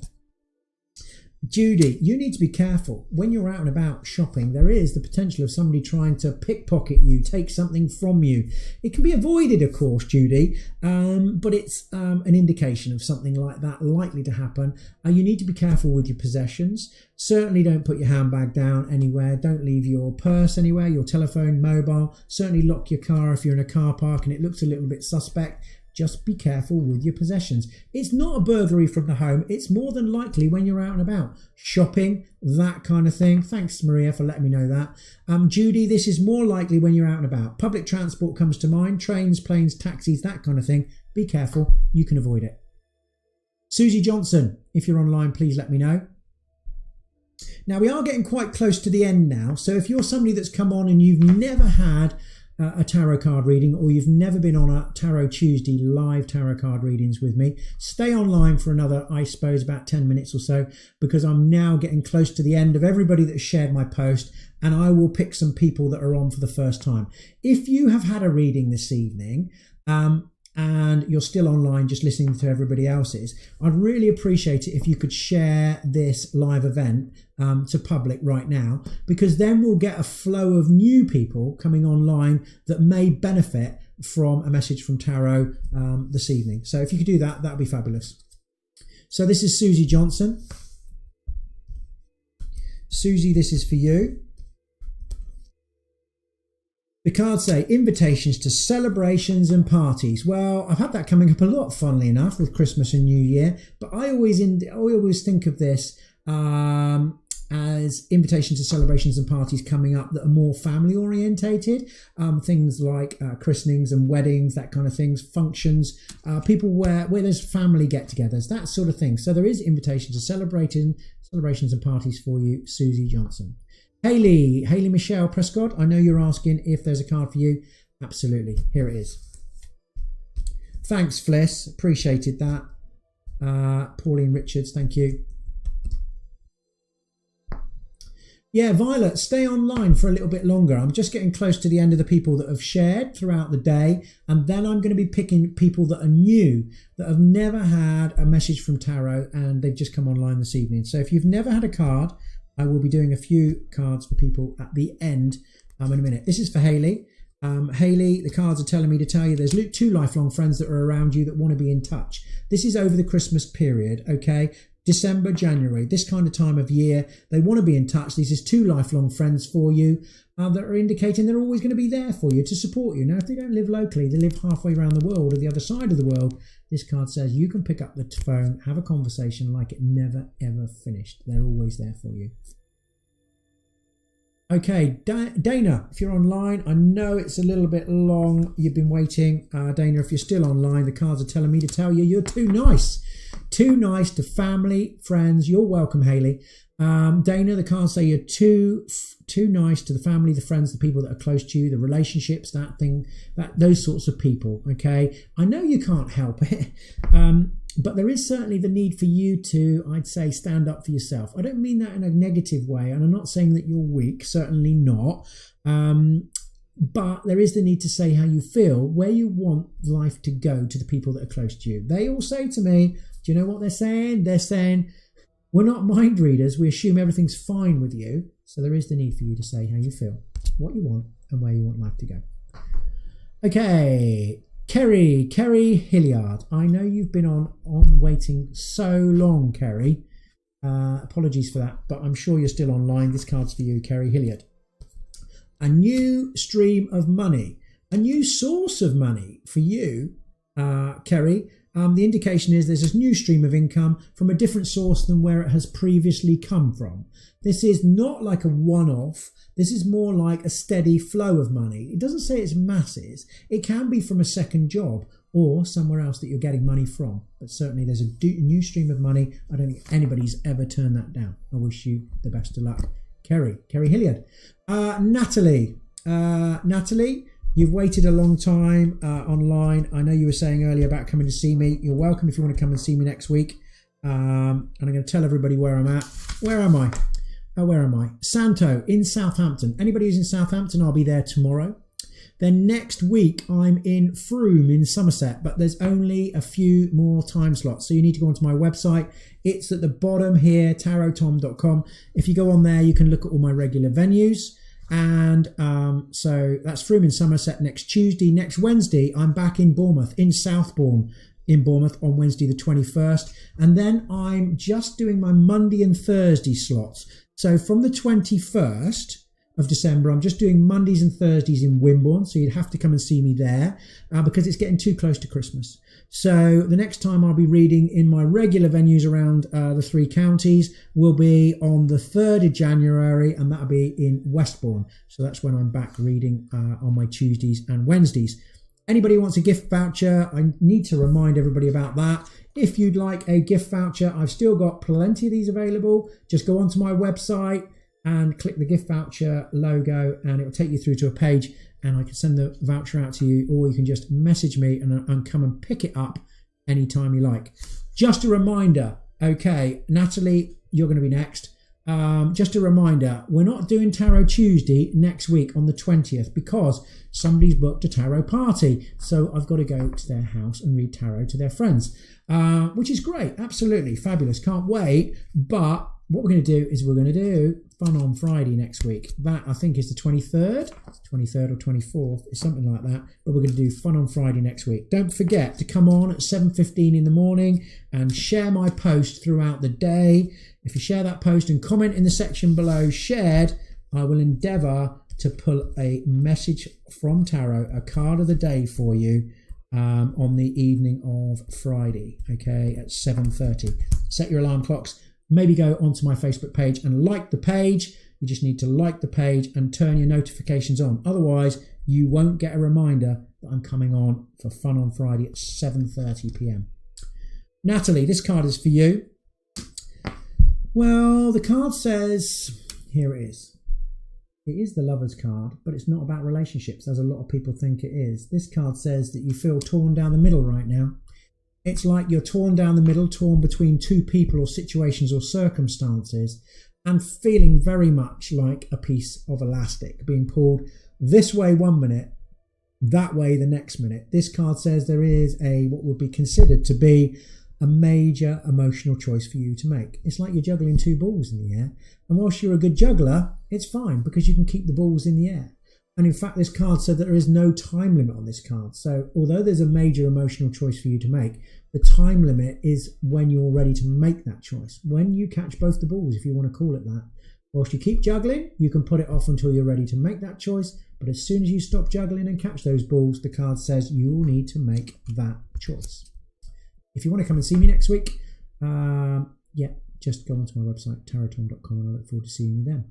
S1: Judy, you need to be careful. When you're out and about shopping, there is the potential of somebody trying to pickpocket you, take something from you. It can be avoided, of course, Judy, but it's an indication of something like that likely to happen. You need to be careful with your possessions. Certainly don't put your handbag down anywhere. Don't leave your purse anywhere, your telephone, mobile. Certainly lock your car if you're in a car park and it looks a little bit suspect. Just be careful with your possessions. It's not a burglary from the home. It's more than likely when you're out and about. Shopping, that kind of thing. Thanks, Maria, for letting me know that. Judy, this is more likely when you're out and about. Public transport comes to mind. Trains, planes, taxis, that kind of thing. Be careful. You can avoid it. Susie Johnson, if you're online, please let me know. Now, we are getting quite close to the end now. So if you're somebody that's come on and you've never had a tarot card reading, or you've never been on a Tarot Tuesday live tarot card readings with me, stay online for another, I suppose, about 10 minutes or so, because I'm now getting close to the end of everybody that shared my post, and I will pick some people that are on for the first time. If you have had a reading this evening and you're still online just listening to everybody else's, I'd really appreciate it if you could share this live event to public right now, because then we'll get a flow of new people coming online that may benefit from a message from Tarot this evening. So if you could do that, that'd be fabulous. So this is Susie Johnson. Susie, this is for you. The cards say invitations to celebrations and parties. Well, I've had that coming up a lot, funnily enough, with Christmas and New Year. But I always think of this as invitations to celebrations and parties coming up that are more family orientated. Things like christenings and weddings, that kind of things, functions, people where there's family get-togethers, that sort of thing. So there is invitations to celebrations and parties for you, Susie Johnson. Hayley Michelle Prescott, I know you're asking if there's a card for you. Absolutely, here it is. Thanks, Fliss, appreciated that. Pauline Richards, thank you. Yeah, Violet, stay online for a little bit longer. I'm just getting close to the end of the people that have shared throughout the day, and then I'm going to be picking people that are new, that have never had a message from Tarot, and they've just come online this evening. So if you've never had a card, I will be doing a few cards for people at the end in a minute. This is for Hayley. Hayley, the cards are telling me to tell you there's 2 lifelong friends that are around you that want to be in touch. This is over the Christmas period, okay? December, January, this kind of time of year, they want to be in touch. This is 2 lifelong friends for you that are indicating they're always going to be there for you to support you. Now, if they don't live locally, they live halfway around the world or the other side of the world, this card says you can pick up the phone, have a conversation like it never, ever finished. They're always there for you. Okay, Dana, if you're online, I know it's a little bit long. You've been waiting. Dana, if you're still online, the cards are telling me to tell you you're too nice. Too nice to family, friends. You're welcome, Hayley. Dana, the cards say you're too nice to the family, the friends, the people that are close to you, the relationships, those sorts of people, okay? I know you can't help it, but there is certainly the need for you to, I'd say, stand up for yourself. I don't mean that in a negative way, and I'm not saying that you're weak, certainly not. But there is the need to say how you feel, where you want life to go to the people that are close to you. They all say to me, do you know what they're saying? They're saying, we're not mind readers. We assume everything's fine with you. So there is the need for you to say how you feel, what you want, and where you want life to go. Okay, Kerry Hilliard. I know you've been on waiting so long, Kerry. Apologies for that, but I'm sure you're still online. This card's for you, Kerry Hilliard. A new stream of money, a new source of money for you, Kerry. The indication is there's this new stream of income from a different source than where it has previously come from. This is not like a one-off. This is more like a steady flow of money. It doesn't say it's masses. It can be from a second job or somewhere else that you're getting money from. But certainly there's a new stream of money. I don't think anybody's ever turned that down. I wish you the best of luck, Kerry Hilliard. Natalie, you've waited a long time online. I know you were saying earlier about coming to see me. You're welcome if you want to come and see me next week. And I'm going to tell everybody where I'm at. Where am I? Where am I? Santo in Southampton. Anybody who's in Southampton, I'll be there tomorrow. Then next week, I'm in Frome in Somerset, but there's only a few more time slots. So you need to go onto my website. It's at the bottom here, tarottom.com. If you go on there, you can look at all my regular venues. And so that's Frome in Somerset next Tuesday. Next Wednesday, I'm back in Bournemouth, in Southbourne, in Bournemouth on Wednesday the 21st. And then I'm just doing my Monday and Thursday slots. So from the 21st of December, I'm just doing Mondays and Thursdays in Wimborne. So you'd have to come and see me there because it's getting too close to Christmas. So the next time I'll be reading in my regular venues around the 3 counties will be on the 3rd of January, and that'll be in Westbourne. So that's when I'm back reading on my Tuesdays and Wednesdays. Anybody who wants a gift voucher, I need to remind everybody about that. If you'd like a gift voucher, I've still got plenty of these available. Just go onto my website and click the gift voucher logo and it will take you through to a page and I can send the voucher out to you, or you can just message me and come and pick it up anytime you like. Just a reminder, okay, Natalie, you're going to be next. Just a reminder, we're not doing Tarot Tuesday next week on the 20th because somebody's booked a tarot party. So I've got to go to their house and read tarot to their friends, which is great. Absolutely fabulous. Can't wait. But what we're going to do is we're going to do Fun on Friday next week. That I think is the 23rd or 24th, it's something like that. But we're going to do Fun on Friday next week. Don't forget to come on at 7:15 in the morning and share my post throughout the day. If you share that post and comment in the section below shared, I will endeavour to pull a message from tarot, a card of the day for you on the evening of Friday, okay, at 7:30. Set your alarm clocks. Maybe go onto my Facebook page and like the page. You just need to like the page and turn your notifications on. Otherwise, you won't get a reminder that I'm coming on for Fun on Friday at 7:30 p.m. Natalie, this card is for you. Well, the card says, here it is. It is the Lover's card, but it's not about relationships, as a lot of people think it is. This card says that you feel torn down the middle right now. It's like you're torn down the middle, torn between two people or situations or circumstances, and feeling very much like a piece of elastic being pulled this way one minute, that way the next minute. This card says there is what would be considered to be a major emotional choice for you to make. It's like you're juggling two balls in the air, and whilst you're a good juggler, it's fine because you can keep the balls in the air. And in fact, this card said that there is no time limit on this card. So although there's a major emotional choice for you to make, the time limit is when you're ready to make that choice. When you catch both the balls, if you want to call it that. Whilst you keep juggling, you can put it off until you're ready to make that choice. But as soon as you stop juggling and catch those balls, the card says you will need to make that choice. If you want to come and see me next week, just go onto my website, tarottom.com, and I look forward to seeing you then.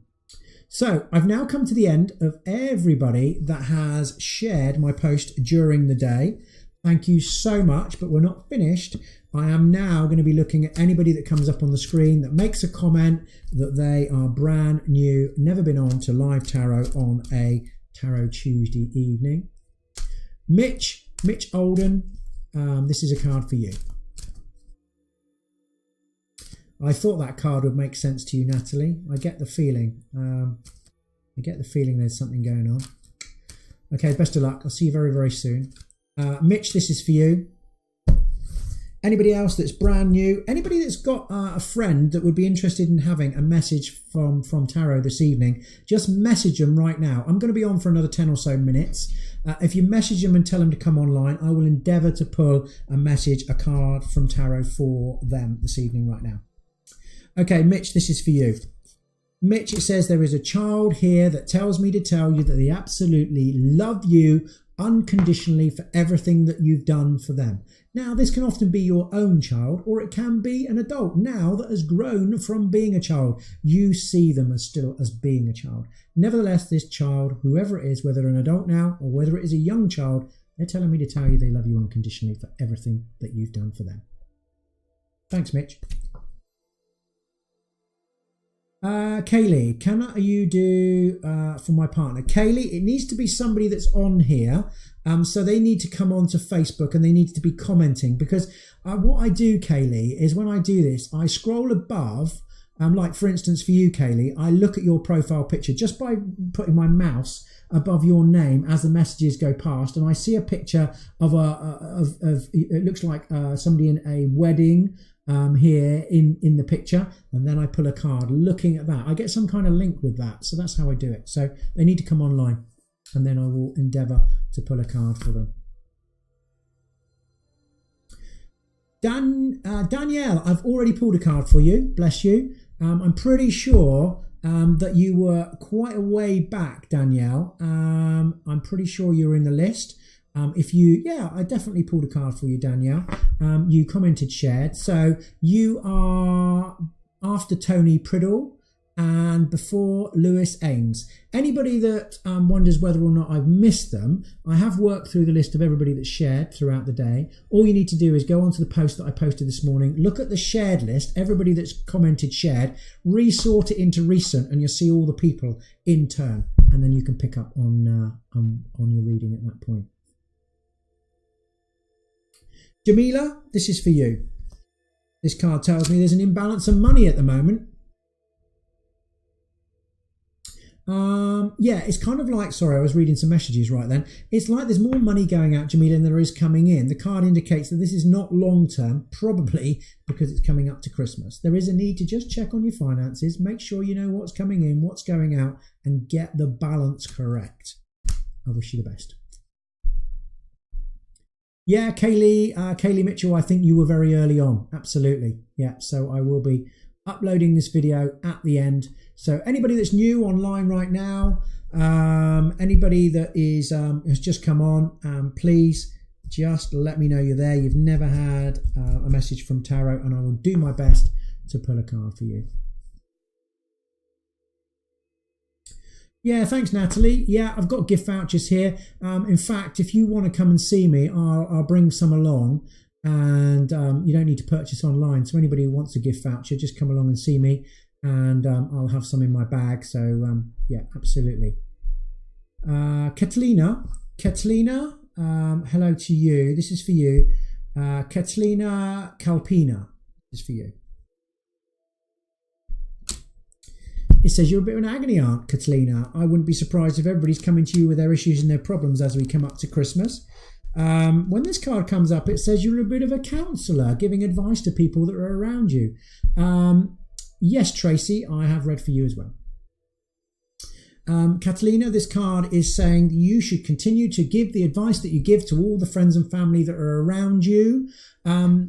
S1: So I've now come to the end of everybody that has shared my post during the day. Thank you so much, but we're not finished. I am now going to be looking at anybody that comes up on the screen that makes a comment that they are brand new, never been on to live tarot on a Tarot Tuesday evening. Mitch Olden, this is a card for you. I thought that card would make sense to you, Natalie. I get the feeling. There's something going on. Okay, best of luck. I'll see you very, very soon. Mitch, this is for you. Anybody else that's brand new, anybody that's got a friend that would be interested in having a message from tarot this evening, just message them right now. I'm going to be on for another 10 or so minutes. If you message them and tell them to come online, I will endeavour to pull a message, a card from tarot for them this evening right now. Okay, Mitch, this is for you. Mitch, it says, there is a child here that tells me to tell you that they absolutely love you unconditionally for everything that you've done for them. Now, this can often be your own child, or it can be an adult now that has grown from being a child. You see them as still as being a child. Nevertheless, this child, whoever it is, whether an adult now or whether it is a young child, they're telling me to tell you they love you unconditionally for everything that you've done for them. Thanks, Mitch. Kaylee, can you do for my partner? Kaylee, it needs to be somebody that's on here. So they need to come onto Facebook and they need to be commenting, because what I do, Kaylee, is when I do this, I scroll above, like for instance for you, Kaylee, I look at your profile picture just by putting my mouse above your name as the messages go past, and I see a picture of it looks like somebody in a wedding here in the picture, and then I pull a card looking at that. I get some kind of link with that, so that's how I do it. So they need to come online, and then I will endeavour to pull a card for them. Danielle, I've already pulled a card for you, bless you. I'm pretty sure that you were quite a way back, Danielle. I'm pretty sure you're in the list. I definitely pulled a card for you, Danielle. You commented shared. So you are after Tony Priddle and before Lewis Ames. Anybody that wonders whether or not I've missed them, I have worked through the list of everybody that's shared throughout the day. All you need to do is go onto the post that I posted this morning, look at the shared list, everybody that's commented shared, resort it into recent, and you'll see all the people in turn, and then you can pick up on your reading at that point. Jamila, this is for you. This card tells me there's an imbalance of money at the moment. Yeah, it's kind of like, sorry, I was reading some messages right then. It's like there's more money going out, Jamila, than there is coming in. The card indicates that this is not long term, probably because it's coming up to Christmas. There is a need to just check on your finances, make sure you know what's coming in, what's going out, and get the balance correct. I wish you the best. Yeah, Kaylee Mitchell, I think you were very early on. Absolutely. Yeah, so I will be uploading this video at the end. So anybody that's new online right now, anybody that is has just come on, please just let me know you're there. You've never had a message from tarot, and I will do my best to pull a card for you. Yeah, thanks, Natalie. Yeah, I've got gift vouchers here. In fact, if you want to come and see me, I'll bring some along, and you don't need to purchase online. So anybody who wants a gift voucher, just come along and see me, and I'll have some in my bag. So yeah, absolutely. Catalina, hello to you. This is for you. Catalina Kalpina, this is for you. It says you're a bit of an agony aunt, Catalina. I wouldn't be surprised if everybody's coming to you with their issues and their problems as we come up to Christmas. When this card comes up, it says you're a bit of a counsellor, giving advice to people that are around you. Yes, Tracy, I have read for you as well. Catalina, this card is saying that you should continue to give the advice that you give to all the friends and family that are around you.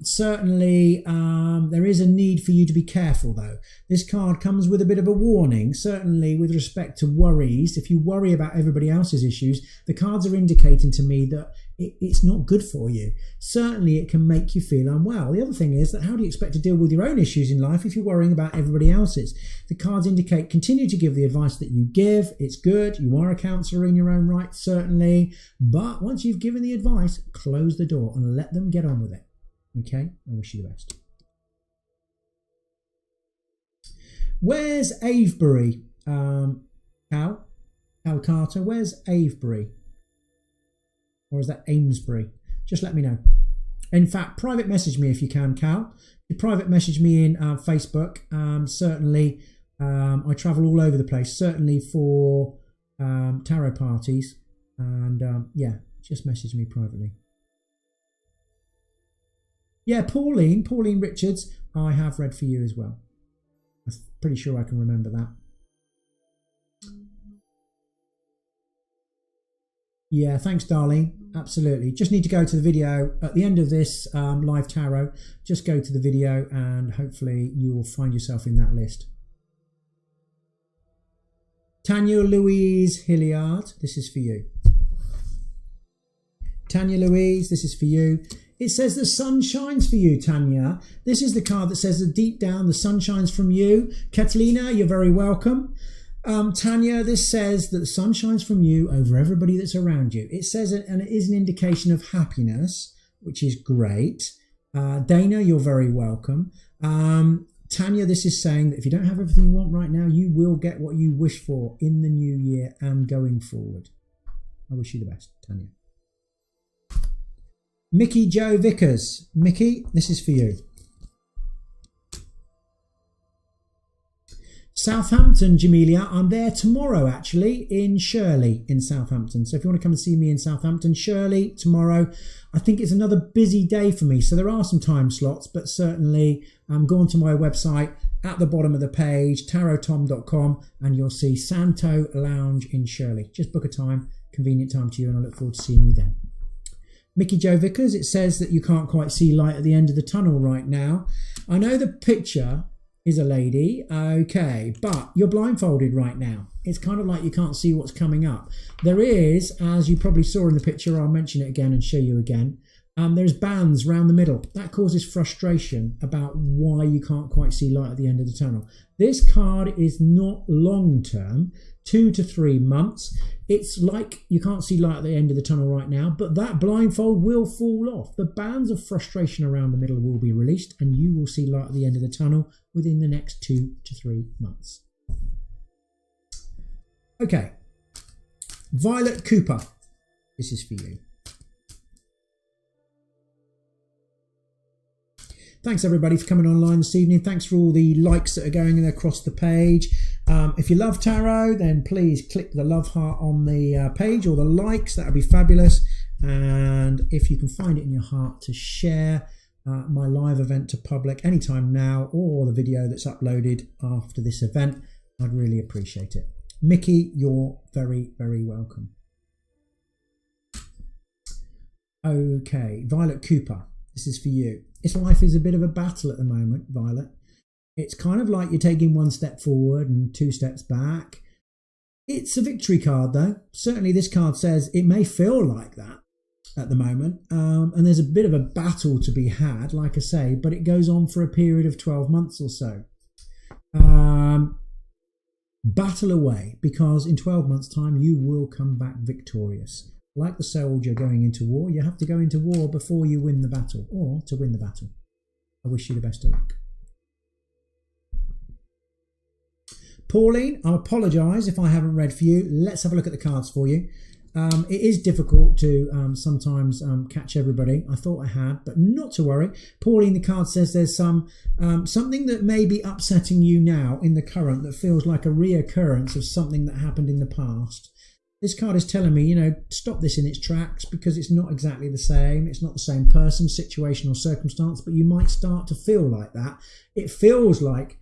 S1: Certainly, there is a need for you to be careful, though. This card comes with a bit of a warning, certainly with respect to worries. If you worry about everybody else's issues, the cards are indicating to me that it's not good for you. Certainly, it can make you feel unwell. The other thing is that how do you expect to deal with your own issues in life if you're worrying about everybody else's? The cards indicate continue to give the advice that you give. It's good. You are a counsellor in your own right, certainly. But once you've given the advice, close the door and let them get on with it. Okay, I wish you the best. Where's Avebury? Al Carter, where's Avebury? Or is that Amesbury? Just let me know. In fact, private message me if you can, Cal. You private message me in Facebook. Certainly, I travel all over the place, certainly for tarot parties. And yeah, just message me privately. Yeah, Pauline Richards, I have read for you as well. I'm pretty sure I can remember that. Yeah, thanks, darling. Absolutely. Just need to go to the video at the end of this live tarot. Just go to the video and hopefully you will find yourself in that list. Tanya Louise Hilliard, this is for you. Tanya Louise, this is for you. It says the sun shines for you, Tanya. This is the card that says that deep down the sun shines from you. Catalina, you're very welcome. Tanya, this says that the sun shines from you over everybody that's around you. It says, and it is an indication of happiness, which is great. Dana, you're very welcome. Tanya, this is saying that if you don't have everything you want right now, you will get what you wish for in the new year and going forward. I wish you the best, Tanya. Mickey Joe Vickers. Mickey, this is for you. Southampton, Jamelia. I'm there tomorrow, actually, in Shirley in Southampton. So if you want to come and see me in Southampton, Shirley, tomorrow. I think it's another busy day for me. So there are some time slots, but certainly go onto my website at the bottom of the page, tarottom.com, and you'll see Santo Lounge in Shirley. Just book a time, convenient time to you, and I look forward to seeing you then. Mickey Joe Vickers, it says that you can't quite see light at the end of the tunnel right now. I know the picture is a lady, okay, but you're blindfolded right now. It's kind of like you can't see what's coming up. There is, as you probably saw in the picture, I'll mention it again and show you again, there's bands around the middle. That causes frustration about why you can't quite see light at the end of the tunnel. This card is not long term, 2 to 3 months. It's like you can't see light at the end of the tunnel right now, but that blindfold will fall off. The bands of frustration around the middle will be released and you will see light at the end of the tunnel within the next 2 to 3 months. Okay, Violet Cooper, this is for you. Thanks everybody for coming online this evening. Thanks for all the likes that are going across the page. If you love tarot, then please click the love heart on the page or the likes. That would be fabulous. And if you can find it in your heart to share my live event to public anytime now, or the video that's uploaded after this event, I'd really appreciate it. Mickey, you're very, very welcome. Okay, Violet Cooper, this is for you. This life is a bit of a battle at the moment, Violet. It's kind of like you're taking 1 step forward and 2 steps back. It's a victory card though. Certainly this card says it may feel like that at the moment. And there's a bit of a battle to be had, like I say, but it goes on for a period of 12 months or so. Battle away, because in 12 months' time you will come back victorious. Like the soldier going into war, you have to go into war before you win the battle, or to win the battle. I wish you the best of luck. Pauline, I apologise if I haven't read for you. Let's have a look at the cards for you. It is difficult to sometimes catch everybody. I thought I had, but not to worry. Pauline, the card says there's something that may be upsetting you now in the current that feels like a reoccurrence of something that happened in the past. This card is telling me, you know, stop this in its tracks because it's not exactly the same. It's not the same person, situation or circumstance, but you might start to feel like that. It feels like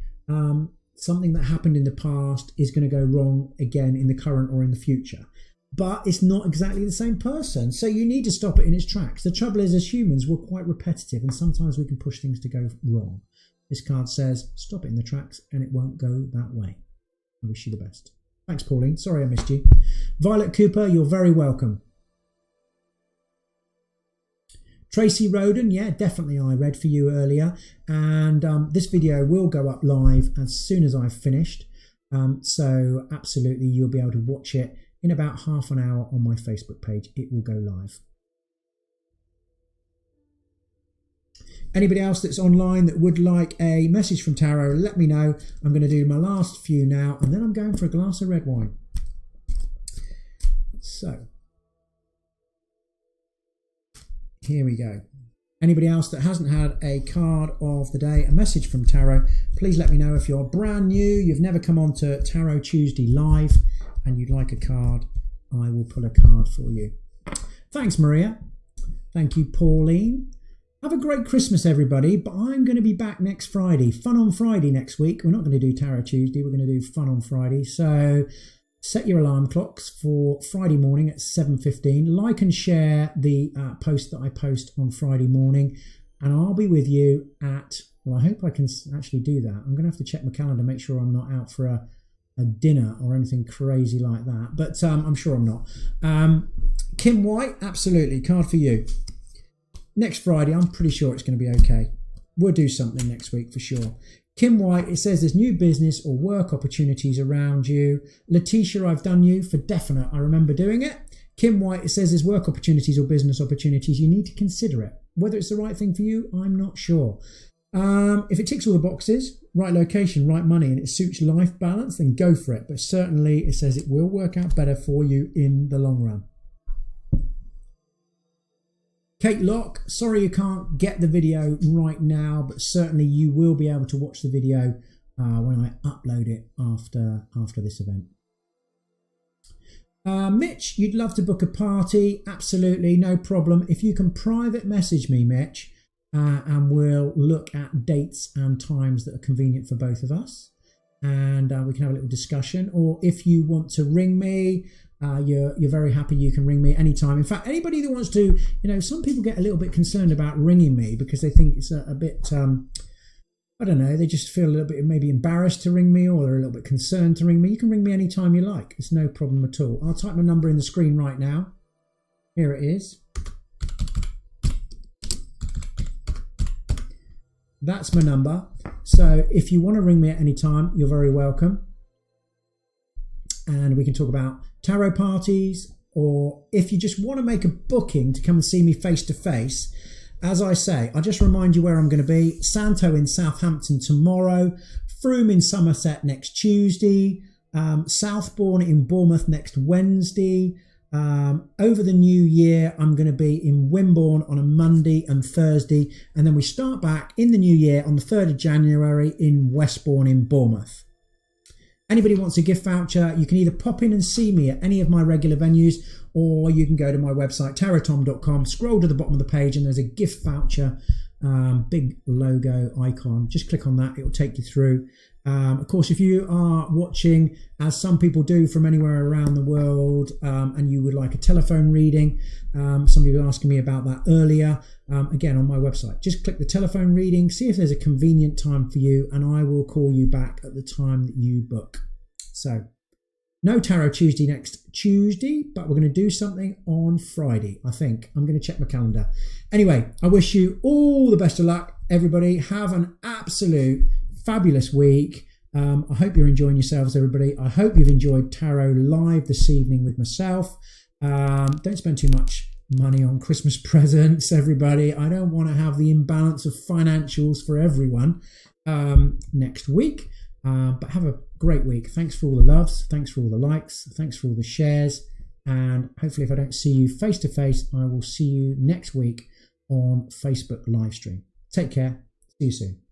S1: something that happened in the past is going to go wrong again in the current or in the future. But it's not exactly the same person. So you need to stop it in its tracks. The trouble is, as humans, we're quite repetitive and sometimes we can push things to go wrong. This card says, stop it in the tracks and it won't go that way. I wish you the best. Thanks, Pauline. Sorry I missed you. Violet Cooper, you're very welcome. Tracy Roden, yeah, definitely I read for you earlier. And this video will go up live as soon as I've finished. So absolutely, you'll be able to watch it in about half an hour on my Facebook page. It will go live. Anybody else that's online that would like a message from tarot, let me know. I'm going to do my last few now, and then I'm going for a glass of red wine. So, here we go. Anybody else that hasn't had a card of the day, a message from tarot, please let me know. If you're brand new, you've never come on to Tarot Tuesday Live, and you'd like a card, I will pull a card for you. Thanks, Maria. Thank you, Pauline. Have a great Christmas, everybody. But I'm going to be back next Friday. Fun on Friday next week. We're not going to do Tarot Tuesday. We're going to do Fun on Friday. So set your alarm clocks for Friday morning at 7:15. Like and share the post that I post on Friday morning. And I'll be with you at, well, I hope I can actually do that. I'm going to have to check my calendar, make sure I'm not out for a dinner or anything crazy like that. But I'm sure I'm not. Kim White, absolutely. Card for you. Next Friday, I'm pretty sure it's going to be okay. We'll do something next week for sure. Kim White, it says there's new business or work opportunities around you. Letitia, I've done you for definite. I remember doing it. Kim White, it says there's work opportunities or business opportunities. You need to consider it. Whether it's the right thing for you, I'm not sure. If it ticks all the boxes, right location, right money, and it suits life balance, then go for it. But certainly it says it will work out better for you in the long run. Kate Locke, sorry you can't get the video right now, but certainly you will be able to watch the video when I upload it after this event. Mitch, you'd love to book a party? Absolutely, no problem. If you can private message me, Mitch, and we'll look at dates and times that are convenient for both of us, and we can have a little discussion. Or if you want to ring me, you're very happy, you can ring me anytime. In fact, anybody that wants to, some people get a little bit concerned about ringing me because they think it's a bit, I don't know, they just feel a little bit maybe embarrassed to ring me, or they're a little bit concerned to ring me. You can ring me anytime you like. It's no problem at all. I'll type my number in the screen right now. Here it is. That's my number. So if you want to ring me at any time, you're very welcome. And we can talk about tarot parties, or if you just want to make a booking to come and see me face to face. As I say, I'll just remind you where I'm going to be. Santo in Southampton tomorrow, Frome in Somerset next Tuesday, Southbourne in Bournemouth next Wednesday. Over the new year, I'm going to be in Wimborne on a Monday and Thursday, and then we start back in the new year on the 3rd of January in Westbourne in Bournemouth. Anybody wants a gift voucher, you can either pop in and see me at any of my regular venues, or you can go to my website, tarottom.com, scroll to the bottom of the page, and there's a gift voucher, big logo icon. Just click on that, it will take you through. Of course, if you are watching, as some people do from anywhere around the world, and you would like a telephone reading, somebody was asking me about that earlier, again on my website, just click the telephone reading, see if there's a convenient time for you, and I will call you back at the time that you book. So no Tarot Tuesday next Tuesday, but we're going to do something on Friday, I think. I'm going to check my calendar. Anyway, I wish you all the best of luck, everybody. Have an absolute fabulous week. I hope you're enjoying yourselves, everybody. I hope you've enjoyed Tarot Live this evening with myself. Don't spend too much money on Christmas presents, everybody. I don't want to have the imbalance of financials for everyone next week. But have a great week. Thanks for all the loves. Thanks for all the likes. Thanks for all the shares. And hopefully if I don't see you face to face, I will see you next week on Facebook live stream. Take care. See you soon.